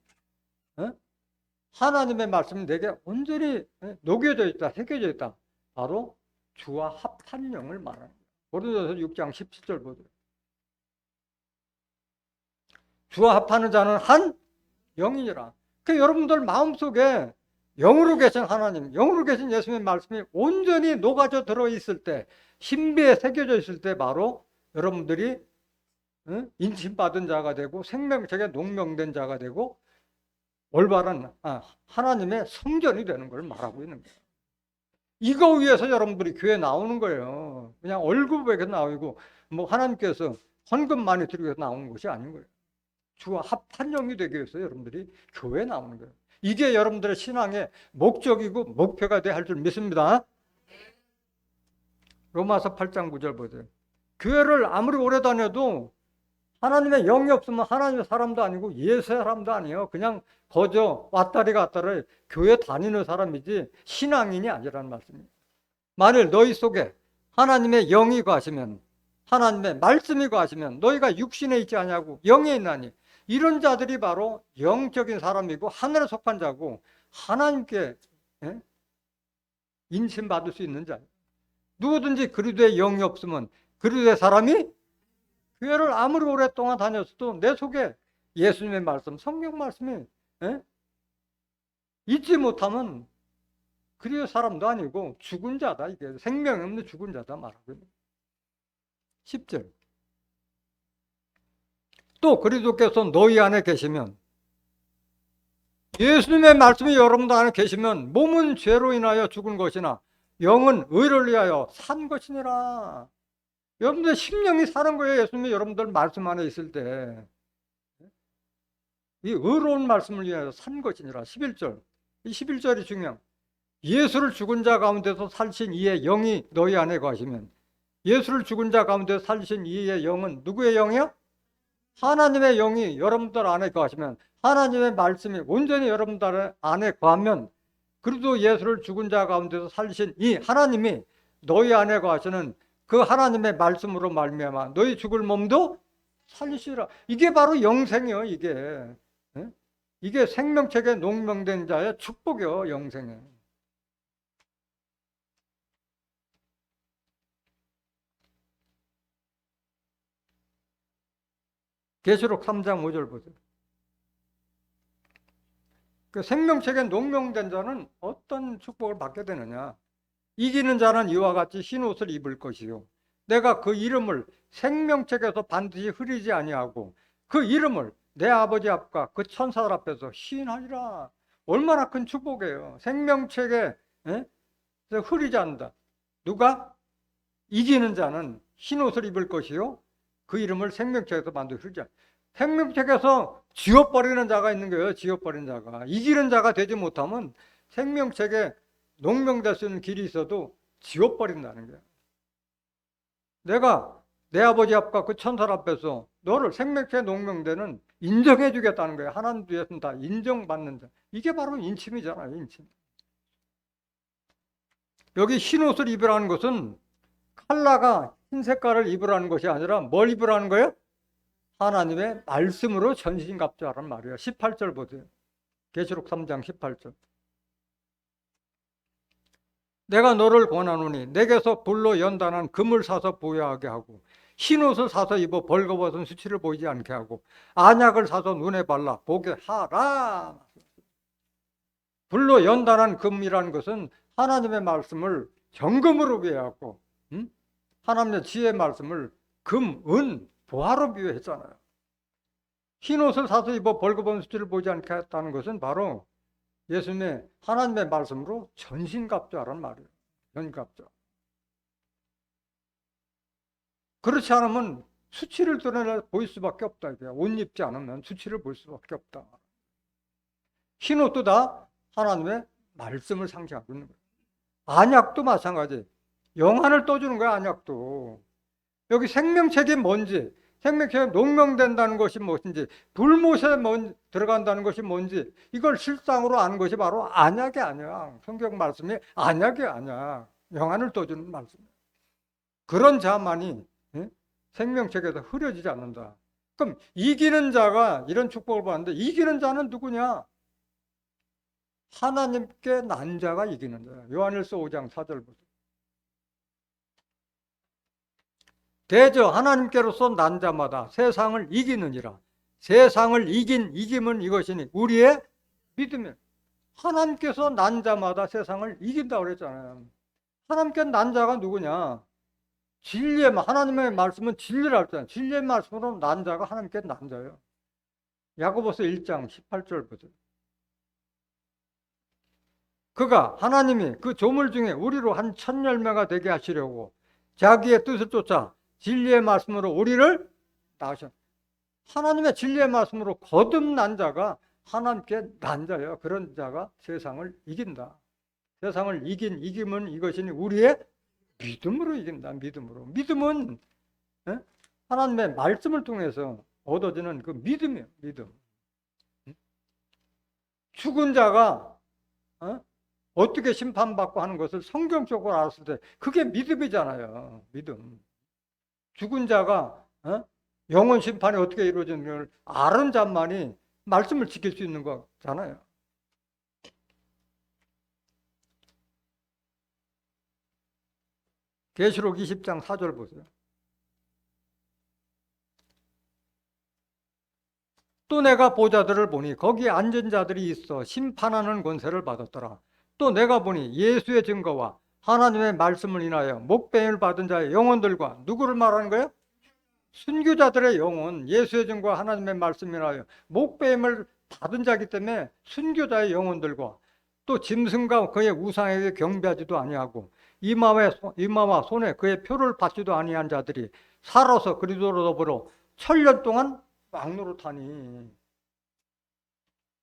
하나님의 말씀이 내게 온전히 녹여져 있다, 새겨져 있다. 바로 주와 합한 영을 말하는 거예요. 고린도서 6장 17절 보세요. 주와 합하는 자는 한 영이니라. 그 여러분들 마음속에 영으로 계신 하나님, 영으로 계신 예수님의 말씀이 온전히 녹아져 들어있을 때, 신비에 새겨져 있을 때 바로 여러분들이 인침받은 자가 되고 생명책에 농명된 자가 되고 올바른 하나님의 성전이 되는 걸 말하고 있는 거예요. 이거 위해서 여러분들이 교회 나오는 거예요. 그냥 얼굴에 나오고 뭐 하나님께서 헌금 많이 드리기 위해서 나오는 것이 아닌 거예요. 주와 합한 영이 되기 위해서 여러분들이 교회에 나오는 거예요. 이게 여러분들의 신앙의 목적이고 목표가 돼야 할 줄 믿습니다. 로마서 8장 9절 보세요. 교회를 아무리 오래 다녀도 하나님의 영이 없으면 하나님의 사람도 아니고 예수의 사람도 아니에요. 그냥 거저 왔다리 갔다리 교회 다니는 사람이지 신앙인이 아니라는 말씀입니다. 만일 너희 속에 하나님의 영이 거하시면, 하나님의 말씀이 거하시면 너희가 육신에 있지 아니하고 영에 있나니, 이런 자들이 바로 영적인 사람이고 하늘에 속한 자고 하나님께 인신받을 수 있는 자예요. 누구든지 그리스도의 영이 없으면 그리스도의 사람이, 교회를 아무리 오랫동안 다녔어도 내 속에 예수님의 말씀, 성경 말씀이 잊지 못하면 그리스도 사람도 아니고 죽은 자다. 이게 생명이 없는 죽은 자다 말하고 있는 10절. 또 그리스도께서 너희 안에 계시면, 예수님의 말씀이 여러분들 안에 계시면 몸은 죄로 인하여 죽은 것이나 영은 의를 위하여 산 것이니라. 여러분들 심령이 사는 거예요. 예수님이 여러분들 말씀 안에 있을 때. 이 의로운 말씀을 위하여 산 것이니라. 11절. 이 11절이 중요한. 예수를 죽은 자 가운데서 살신 이의 영이 너희 안에 거하시면, 예수를 죽은 자 가운데서 살신 이의 영은 누구의 영이요? 하나님의 영이 여러분들 안에 거하시면, 하나님의 말씀이 온전히 여러분들 안에 거하면, 그래도 예수를 죽은 자 가운데서 살리신 이 하나님이 너희 안에 거하시는 그 하나님의 말씀으로 말미암아 너희 죽을 몸도 살리시라. 이게 바로 영생이요. 이게 이게 생명책에 농명된 자의 축복이요. 영생이. 계시록 3장 5절 보세요. 그 생명책에 농명된 자는 어떤 축복을 받게 되느냐? 이기는 자는 이와 같이 흰 옷을 입을 것이요, 내가 그 이름을 생명책에서 반드시 흐리지 아니하고 그 이름을 내 아버지 앞과 그 천사들 앞에서 시인하리라. 얼마나 큰 축복이에요. 생명책에 흐리지 않는다. 누가? 이기는 자는 흰 옷을 입을 것이요, 그 이름을 생명책에서 반드시 흐리지 않는다. 생명책에서 지워버리는 자가 있는 거예요. 지워버리는 자가. 이기는 자가 되지 못하면 생명책에 농명될 수 있는 길이 있어도 지워버린다는 거예요. 내가 내 아버지 앞과 그 천사 앞에서 너를 생명책에 농명되는 인정해 주겠다는 거예요. 하나님 뒤에서는 다 인정받는 자. 이게 바로 인침이잖아요. 인침. 여기 흰 옷을 입으라는 것은 칼라가 흰 색깔을 입으라는 것이 아니라 뭘 입으라는 거예요? 하나님의 말씀으로 전신갑주하라는 말이에요. 18절 보세요. 계시록 3장 18절. 내가 너를 권하노니 내게서 불로 연단한 금을 사서 보여하게 하고 흰옷을 사서 입어 벌거벗은 수치를 보이지 않게 하고 안약을 사서 눈에 발라 보게 하라. 불로 연단한 금이라는 것은 하나님의 말씀을 정금으로 비유하고 하나님의 지혜의 말씀을 금, 은, 보화로 비유했잖아요. 흰옷을 사서 입어 벌거벗은 수치를 보이지 않게 했다는 것은 바로 예수님의 하나님의 말씀으로 전신갑주하라는 말이에요. 전신갑주. 그렇지 않으면 수치를 드러내 보일 수밖에 없다. 옷 입지 않으면 수치를 볼 수밖에 없다. 흰옷도 다 하나님의 말씀을 상징하고 있는 거예요. 안약도 마찬가지. 영안을 떠주는 거야. 안약도. 여기 생명책이 뭔지, 생명책에 농명된다는 것이 무엇인지, 불못에 들어간다는 것이 뭔지, 이걸 실상으로 아는 것이 바로 안약이 아니야. 성경 말씀이 안약이 아니야. 영안을 떠주는 말씀. 그런 자만이 생명책에서 흐려지지 않는다. 그럼 이기는 자가 이런 축복을 받는데, 이기는 자는 누구냐? 하나님께 난 자가 이기는 자야. 요한일서 5장 4절 보세요. 대저 하나님께로서 난 자마다 세상을 이기느니라. 세상을 이김은 이것이니 우리의 믿음이에요. 하나님께서 난 자마다 세상을 이긴다고 그랬잖아요. 하나님께 난 자가 누구냐? 진리의 하나님의 말씀은 진리라고 했잖아요. 진리의 말씀으로 난 자가 하나님께 난 자예요. 야고보서 1장 18절 보세요. 그가 하나님이 그 조물 중에 우리로 한 1000열매가 되게 하시려고 자기의 뜻을 쫓아 진리의 말씀으로 우리를 낳으셨. 하나님의 진리의 말씀으로 거듭난 자가 하나님께 난 자예요. 그런 자가 세상을 이긴다. 세상을 이김은 이것이니 우리의 믿음으로 이긴다. 믿음으로. 믿음은 하나님의 말씀을 통해서 얻어지는 그 믿음이에요. 믿음. 죽은 자가 어떻게 심판받고 하는 것을 성경적으로 알았을 때 그게 믿음이잖아요. 믿음. 죽은 자가 영원 심판이 어떻게 이루어지는 걸 아는 자만이 말씀을 지킬 수 있는 거잖아요. 계시록 20장 4절 보세요. 또 내가 보자들을 보니 거기 앉은 자들이 있어 심판하는 권세를 받았더라. 또 내가 보니 예수의 증거와 하나님의 말씀을 인하여 목배임을 받은 자의 영혼들과 누구를 말하는 거예요? 순교자들의 영혼, 예수의 증거와 하나님의 말씀을 인하여 목배임을 받은 자이기 때문에 순교자의 영혼들과 또 짐승과 그의 우상에게 경배하지도 아니하고 이마와 손에 그의 표를 받지도 아니한 자들이 살아서 그리스도로 더불어 1000년 동안 왕노릇하니.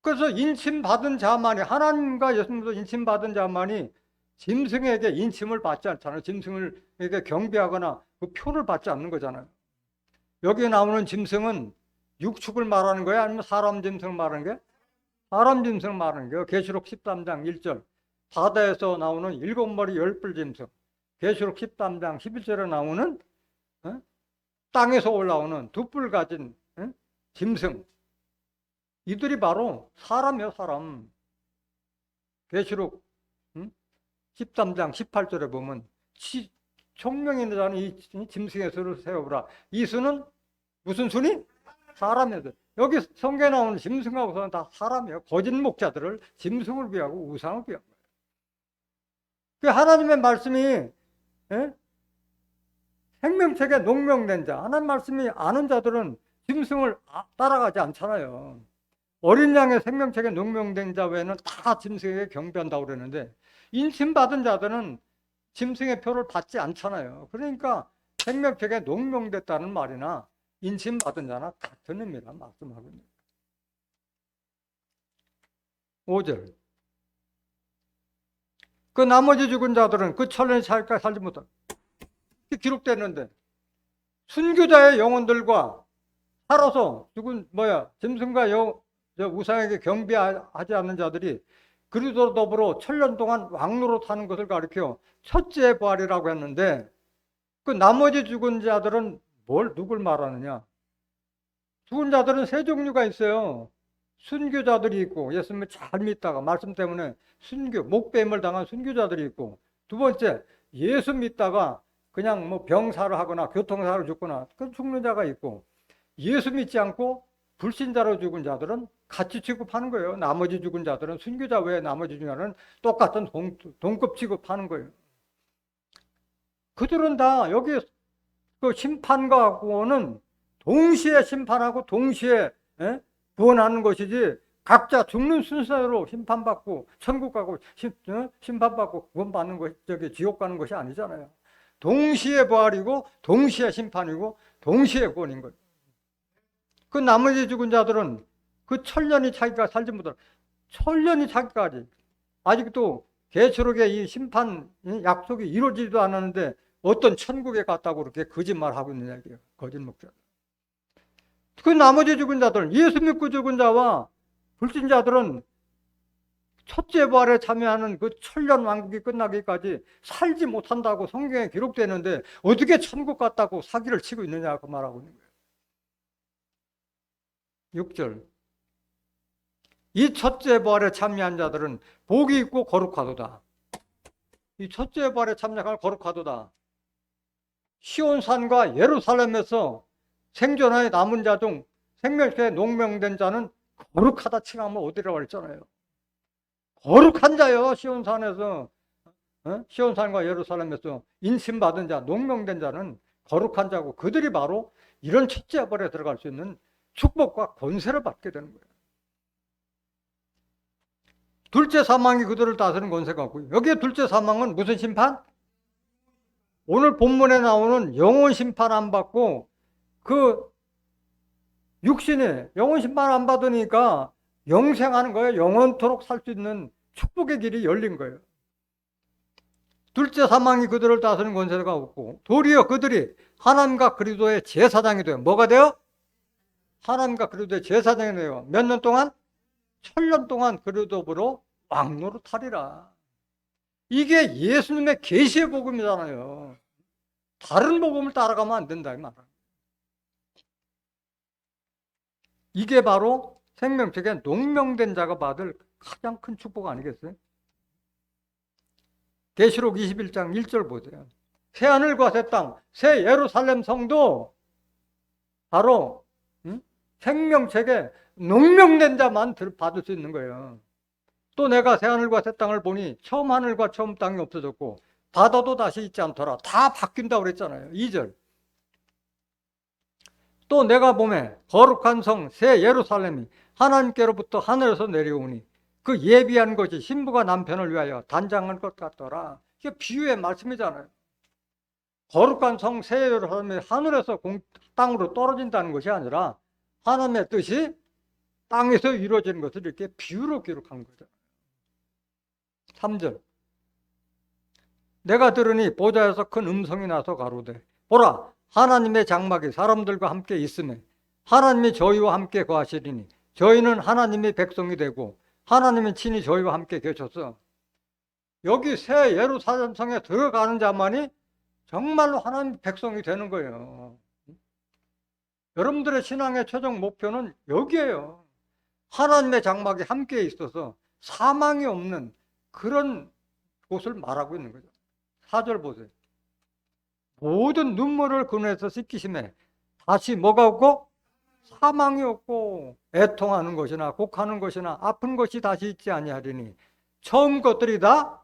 그래서 인침받은 자만이, 하나님과 예수님도 인침받은 자만이 짐승에게 인침을 받지 않잖아요. 짐승에게 경배하거나 그 표를 받지 않는 거잖아요. 여기 나오는 짐승은 육축을 말하는 거야? 아니면 사람 짐승을 말하는 거야? 사람 짐승을 말하는 거예요. 계시록 13장 1절. 바다에서 나오는 7머리 10뿔 짐승. 계시록 13장 11절에 나오는 땅에서 올라오는 2뿔 가진 짐승. 이들이 바로 사람이에요, 사람. 계시록 13장 18절에 보면 총명인 자는 이 짐승의 수를 세워보라. 이 수는 무슨 수니? 사람이에요. 여기 성경에 나오는 짐승하고 우상은 다 사람이에요. 거짓 목자들을 짐승을 위하고 우상을 위한 거예요. 그 하나님의 말씀이 생명책에 농명된 자, 하나님 말씀이 아는 자들은 짐승을 따라가지 않잖아요. 어린 양의 생명책에 농명된 자 외에는 다 짐승에게 경배한다고 그러는데 인침받은 자들은 짐승의 표를 받지 않잖아요. 그러니까 생명책에 농명됐다는 말이나 인침받은 자나 같은 의미라 말씀하고 있습니다. 5절. 그 나머지 죽은 자들은 그 천년이 차일까 살지 못한 기록됐는데 순교자의 영혼들과 살아서 죽은 짐승과 우상에게 경배하지 않는 자들이 그리스도로 더불어 천년 동안 왕노로 타는 것을 가리켜 첫째 부활이라고 했는데 그 나머지 죽은 자들은 누굴 말하느냐? 죽은 자들은 세 종류가 있어요. 순교자들이 있고, 예수님을 잘 믿다가 말씀 때문에 목배임을 당한 순교자들이 있고, 두 번째, 예수 믿다가 그냥 병사를 하거나 교통사로 죽거나 그 죽는 자가 있고, 예수 믿지 않고 불신자로 죽은 자들은 같이 취급하는 거예요. 나머지 죽은 자들은, 순교자 외에 나머지 죽은 자들은 똑같은 동급 취급하는 거예요. 그들은 다 여기 그 심판과 구원은 동시에 심판하고 동시에 구원하는 것이지 각자 죽는 순서로 심판받고 천국 가고 심판받고 구원받는 것, 지옥 가는 것이 아니잖아요. 동시에 부활이고 동시에 심판이고 동시에 구원인 거예요. 그 나머지 죽은 자들은 그 천년이 자기가 살지 못한 천년이 자기까지 아직도 계시록의 이 심판 약속이 이루어지지도 않았는데 어떤 천국에 갔다고 그렇게 거짓말하고 있는 얘기예요. 거짓 목자. 그 나머지 죽은 자들, 예수 믿고 죽은 자와 불신자들은 첫째 부활에 참여하는 그 천년 왕국이 끝나기까지 살지 못한다고 성경에 기록되는데 어떻게 천국 갔다고 사기를 치고 있느냐 그 말하고 있는 거예요. 6절. 이 첫째 부활에 참여한 자들은 복이 있고 거룩하도다. 이 첫째 부활에 참여할 거룩하도다. 시온산과 예루살렘에서 생존하여 남은 자 중 생명책에 농명된 자는 거룩하다 칭하면 어디라고 했잖아요. 거룩한 자요. 시온산에서 시온산과 예루살렘에서 인침받은 자, 농명된 자는 거룩한 자고 그들이 바로 이런 첫째 부활에 들어갈 수 있는 축복과 권세를 받게 되는 거예요. 둘째 사망이 그들을 다스리는 권세가 없고요. 여기에 둘째 사망은 무슨 심판? 오늘 본문에 나오는 영원 심판 안 받고 그 육신에 영원 심판 안 받으니까 영생하는 거예요. 영원토록 살 수 있는 축복의 길이 열린 거예요. 둘째 사망이 그들을 다스리는 권세가 없고 도리어 그들이 하나님과 그리스도의 제사장이 돼요. 뭐가 돼요? 하나님과 그리스도의 제사장이 돼요. 몇 년 동안? 천년 동안 그리스도로 왕노로 타리라. 이게 예수님의 계시의 복음이잖아요. 다른 복음을 따라가면 안 된다 이 말이야. 이게 바로 생명책에 농명된 자가 받을 가장 큰 축복 아니겠어요? 계시록 21장 1절 보세요. 새 하늘과 새 땅, 새 예루살렘 성도 바로 생명책에 농명된 자만 받을 수 있는 거예요. 또 내가 새 하늘과 새 땅을 보니 처음 하늘과 처음 땅이 없어졌고 바다도 다시 있지 않더라. 다 바뀐다고 그랬잖아요. 2절. 또 내가 보매 거룩한 성 새 예루살렘이 하나님께로부터 하늘에서 내려오니 그 예비한 것이 신부가 남편을 위하여 단장할 것 같더라. 이게 비유의 말씀이잖아요. 거룩한 성 새 예루살렘이 하늘에서 땅으로 떨어진다는 것이 아니라 하나님의 뜻이 땅에서 이루어지는 것을 이렇게 비유로 기록한 거죠. 3절. 내가 들으니 보좌에서 큰 음성이 나서 가로되 보라 하나님의 장막이 사람들과 함께 있으며 하나님이 저희와 함께 거하시리니 저희는 하나님의 백성이 되고 하나님은 친히 저희와 함께 계셔서 여기 새 예루살렘 성에 들어가는 자만이 정말로 하나님의 백성이 되는 거예요. 여러분들의 신앙의 최종 목표는 여기에요. 하나님의 장막이 함께 있어서 사망이 없는 그런 곳을 말하고 있는 거죠. 4절 보세요. 모든 눈물을 그 눈에서 씻기심에 다시 뭐가 없고 사망이 없고 애통하는 것이나 곡하는 것이나 아픈 것이 다시 있지 아니하리니 처음 것들이 다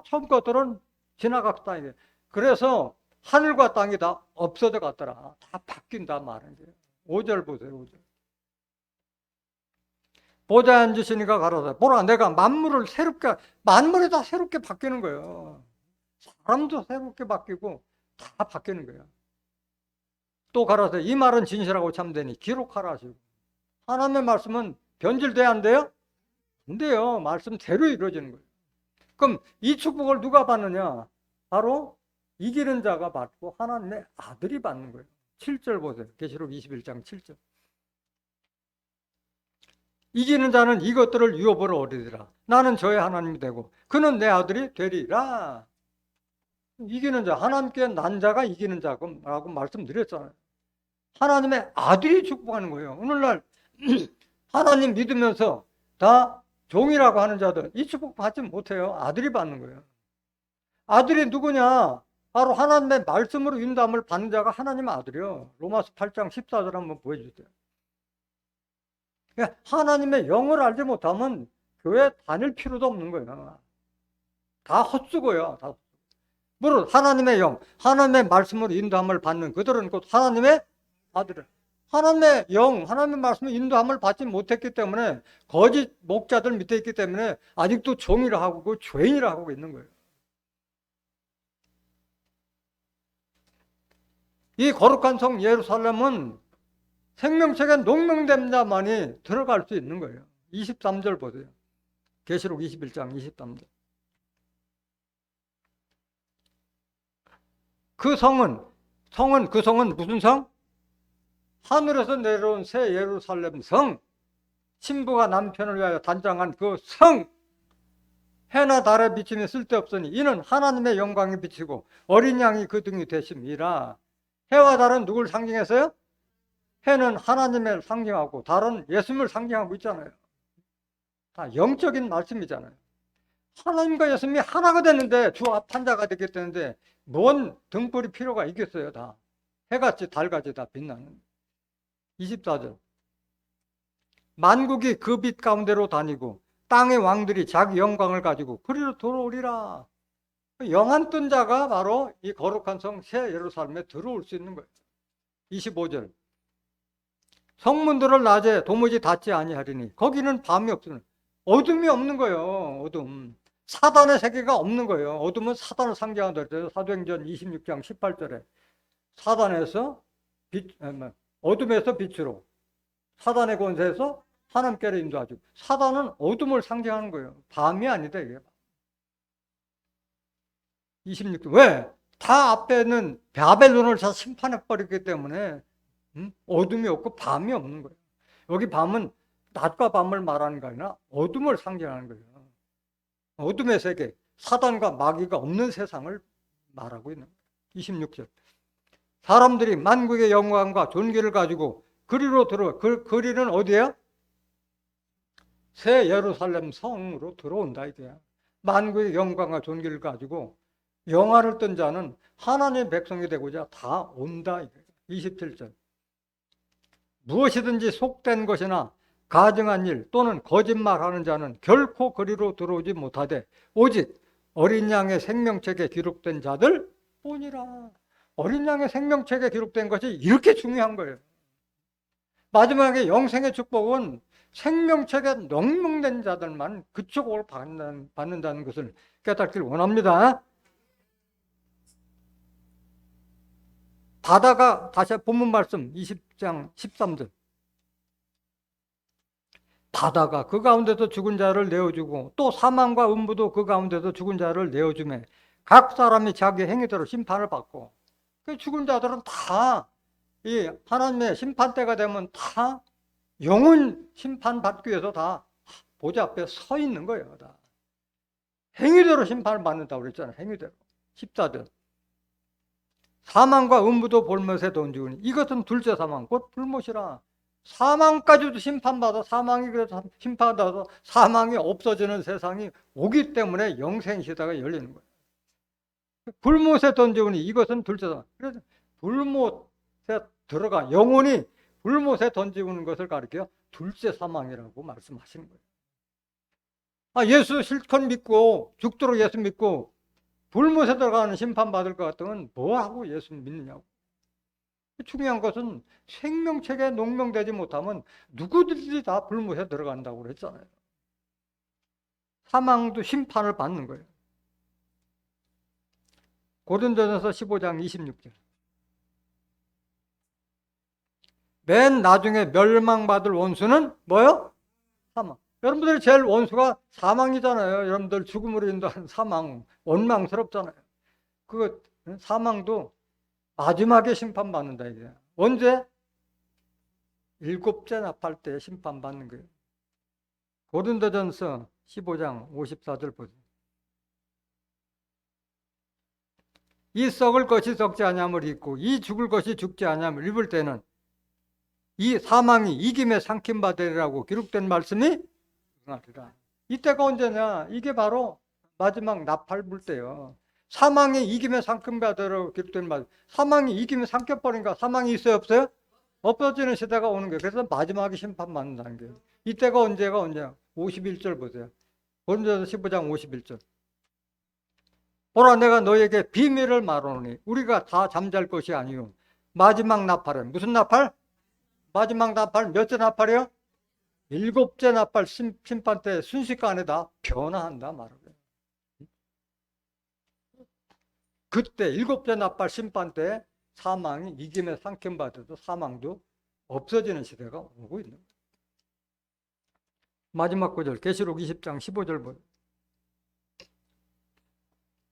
처음 것들은 지나갔다. 그래서 하늘과 땅이 다 없어져 갔더라. 다 바뀐다 말은 거예요. 5절 보세요. 5절. 보좌에 앉으시니까 가라사대 보라 내가 만물이 다 새롭게 바뀌는 거예요. 사람도 새롭게 바뀌고 다 바뀌는 거예요. 또 가라사대 이 말은 진실하고 참되니 기록하라 하시고 하나님의 말씀은 변질돼야 안 돼요? 안 돼요. 말씀대로 이루어지는 거예요. 그럼 이 축복을 누가 받느냐? 바로 이기는 자가 받고 하나님의 아들이 받는 거예요. 7절 보세요. 계시록 21장 7절. 이기는 자는 이것들을 유업으로 얻으리라. 나는 저의 하나님이 되고 그는 내 아들이 되리라. 이기는 자, 하나님께 난 자가 이기는 자라고 말씀드렸잖아요. 하나님의 아들이 축복하는 거예요. 오늘날 하나님 믿으면서 다 종이라고 하는 자들 이 축복 받지 못해요. 아들이 받는 거예요. 아들이 누구냐? 바로 하나님의 말씀으로 인도함을 받는 자가 하나님의 아들이요. 로마서 8장 14절 한번 보여주세요. 하나님의 영을 알지 못하면 교회 다닐 필요도 없는 거예요. 다 헛수고요. 다. 물론 하나님의 영, 하나님의 말씀으로 인도함을 받는 그들은 곧 하나님의 아들을. 하나님의 영, 하나님의 말씀으로 인도함을 받지 못했기 때문에 거짓 목자들 밑에 있기 때문에 아직도 종이라 하고 죄인이라 하고 있는 거예요. 이 거룩한 성 예루살렘은 생명책에 농명된 자만이 들어갈 수 있는 거예요. 23절 보세요. 계시록 21장 23절. 그 성은 무슨 성? 하늘에서 내려온 새 예루살렘 성. 신부가 남편을 위하여 단장한 그 성. 해나 달의 비침이 쓸데없으니 이는 하나님의 영광이 비치고 어린 양이 그 등이 되심이라. 해와 달은 누굴 상징했어요? 해는 하나님을 상징하고 달은 예수님을 상징하고 있잖아요. 다 영적인 말씀이잖아요. 하나님과 예수님이 하나가 됐는데 주 합한자가 되게 되는데 뭔 등불이 필요가 있겠어요. 다 해같이 달같이 다 빛나는. 24절. 만국이 그 빛 가운데로 다니고 땅의 왕들이 자기 영광을 가지고 그리로 돌아오리라. 영안 뜬 자가 바로 이 거룩한 성 새 예루살렘에 들어올 수 있는 거예요. 25절. 성문들을 낮에 도무지 닫지 아니하리니 거기는 밤이 없으니 어둠이 없는 거예요. 어둠. 사단의 세계가 없는 거예요. 어둠은 사단을 상징한다 그랬어요. 사도행전 26장 18절에 사단에서 어둠에서 빛으로 사단의 권세에서 하나님께로 인도하죠. 사단은 어둠을 상징하는 거예요. 밤이 아니다 이게. 26절. 왜? 다 앞에는 바벨론을 다 심판해버렸기 때문에 어둠이 없고 밤이 없는 거예요. 여기 밤은 낮과 밤을 말하는 게 아니라 어둠을 상징하는 거예요. 어둠의 세계, 사단과 마귀가 없는 세상을 말하고 있는 거예요. 26절. 사람들이 만국의 영광과 존귀를 가지고 그리로 들어와. 그 그리는 어디예요? 새 예루살렘 성으로 들어온다 이게야. 만국의 영광과 존귀를 가지고 영화를 뜬 자는 하나님의 백성이 되고자 다 온다 이거예요. 27절. 무엇이든지 속된 것이나 가증한 일 또는 거짓말하는 자는 결코 그리로 들어오지 못하되 오직 어린 양의 생명책에 기록된 자들 뿐이라. 어린 양의 생명책에 기록된 것이 이렇게 중요한 거예요. 마지막에 영생의 축복은 생명책에 명명된 자들만 그 축복을 받는다는 것을 깨닫기를 원합니다. 바다가 다시 본문 말씀 20장 13절. 바다가 그 가운데서 죽은 자를 내어주고 또 사망과 음부도 그 가운데서 죽은 자를 내어주매 각 사람이 자기 행위대로 심판을 받고 그 죽은 자들은 다 이 하나님의 심판대가 되면 다 영원 심판받기 위해서 다 보좌 앞에 서 있는 거예요. 다 행위대로 심판을 받는다고 그랬잖아요. 행위대로. 14절. 사망과 음부도 볼못에 던지우니 이것은 둘째 사망 곧 불못이라. 사망까지도 심판받아 사망이 그래서 심판받아서 사망이 없어지는 세상이 오기 때문에 영생시대가 열리는 거예요. 불못에 던지우니 이것은 둘째 사망. 그래서 불못에 들어가 영혼이 불못에 던지우는 것을 가리켜 둘째 사망이라고 말씀하시는 거예요. 예수 실컷 믿고 죽도록 예수 믿고 불못에 들어가는 심판받을 것 같으면 뭐하고 예수 믿느냐고. 중요한 것은 생명책에 농명되지 못하면 누구든지 다 불못에 들어간다고 그랬잖아요. 사망도 심판을 받는 거예요. 고린도전서 15장 26절. 맨 나중에 멸망받을 원수는 뭐요? 사망. 여러분들이 제일 원수가 사망이잖아요. 여러분들 죽음으로 인도하는 사망, 원망스럽잖아요. 그 사망도 마지막에 심판받는다 이게. 언제? 일곱째 나팔 때 심판받는 거예요. 고린도전서 15장 54절 보세요. 이 썩을 것이 썩지 아니함을 입고 이 죽을 것이 죽지 아니함을 입을 때는 이 사망이 이김에 삼킴받으리라고 기록된 말씀이 응하리라. 이때가 언제냐? 이게 바로 마지막 나팔 불 때요. 사망이 이김에 삼킴받으리라고 기록된 말. 사망이 이김에 삼켜버린가? 사망이 있어요, 없어요? 없어지는 시대가 오는 거예요. 그래서 마지막에 심판받는다는 거예요. 이때가 언제야? 51절 보세요. 고린도전서 15장 51절. 보라 내가 너에게 비밀을 말하노니 우리가 다 잠잘 것이 아니요 마지막 나팔은 무슨 나팔? 마지막 나팔 몇째 나팔이요? 일곱째 나팔 심판 때 순식간에 다 변화한다 말하고요. 그때 일곱째 나팔 심판 때 사망이 이김에 삼킴받아도 사망도 없어지는 시대가 오고 있는 거예요. 마지막 구절 계시록 20장 15절 보세요.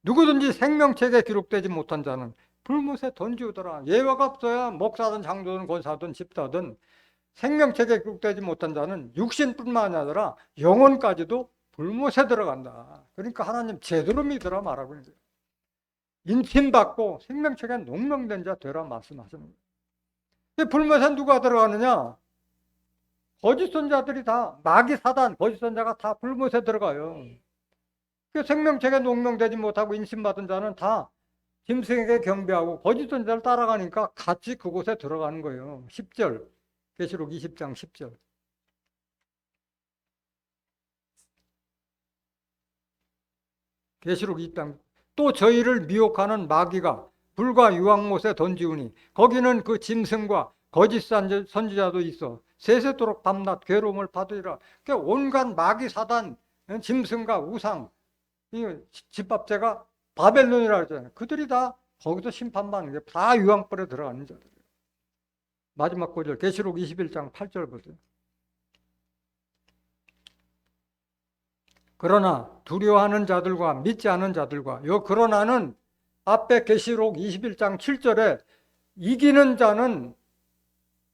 누구든지 생명책에 기록되지 못한 자는 불못에 던지우더라. 예외가 없어야 목사든 장로든 권사든 집사든 생명책에 기록되지 못한 자는 육신뿐만 아니라 영혼까지도 불못에 들어간다. 그러니까 하나님 제대로 믿으라 말하고 있는 거예요. 인침받고 생명책에 농명된 자 되라 말씀하시는 거예요. 불못에 누가 들어가느냐? 거짓 선자들이 다 마귀 사단 거짓 선자가 다 불못에 들어가요. 생명책에 농명되지 못하고 인침받은 자는 다 짐승에게 경배하고 거짓 선자를 따라가니까 같이 그곳에 들어가는 거예요. 10절 계시록 20장 10절. 계시록 20장. 또 저희를 미혹하는 마귀가 불과 유황못에 던지우니 거기는 그 짐승과 거짓 선지자도 있어 세세토록 밤낮 괴로움을 받으리라. 그러니까 온갖 마귀 사단 짐승과 우상 이 집밥제가 바벨론이라고 하잖아요. 그들이 다 거기서 심판받는 게 다 유황불에 들어가는 자들이에요. 마지막 구절 계시록 21장 8절 보세요. 그러나 두려워하는 자들과 믿지 않은 자들과 요 그러나는 앞에 계시록 21장 7절에 이기는 자는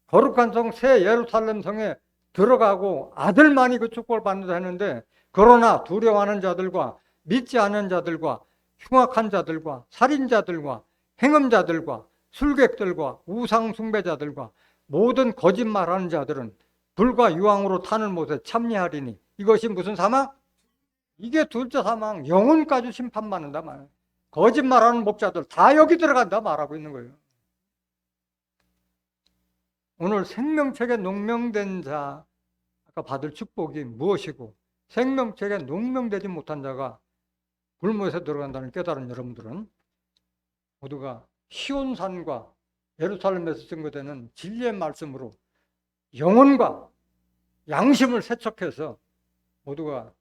거룩한 성 새 예루살렘 성에 들어가고 아들만이 그 축복을 받는다 했는데 그러나 두려워하는 자들과 믿지 않은 자들과 흉악한 자들과 살인자들과 행음자들과 술객들과 우상 숭배자들과 모든 거짓말하는 자들은 불과 유황으로 타는 못에 참여하리니 이것이 무슨 사망? 이게 둘째 사망, 영혼까지 심판받는다 말이에요. 거짓말하는 목자들 다 여기 들어간다 말하고 있는 거예요. 오늘 생명책에 농명된 자가 받을 축복이 무엇이고 생명책에 농명되지 못한 자가 불못에 들어간다는 깨달은 여러분들은 모두가 시온산과 예루살렘에서 증거되는 진리의 말씀으로 영혼과 양심을 세척해서 모두가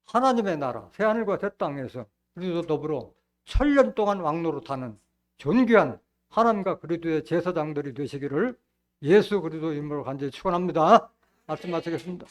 하나님의 나라 새하늘과 새 땅에서 그리스도 더불어 천년 동안 왕노릇하는 존귀한 하나님과 그리스도의 제사장들이 되시기를 예수 그리스도 이름으로 간절히 축원합니다. 말씀 마치겠습니다.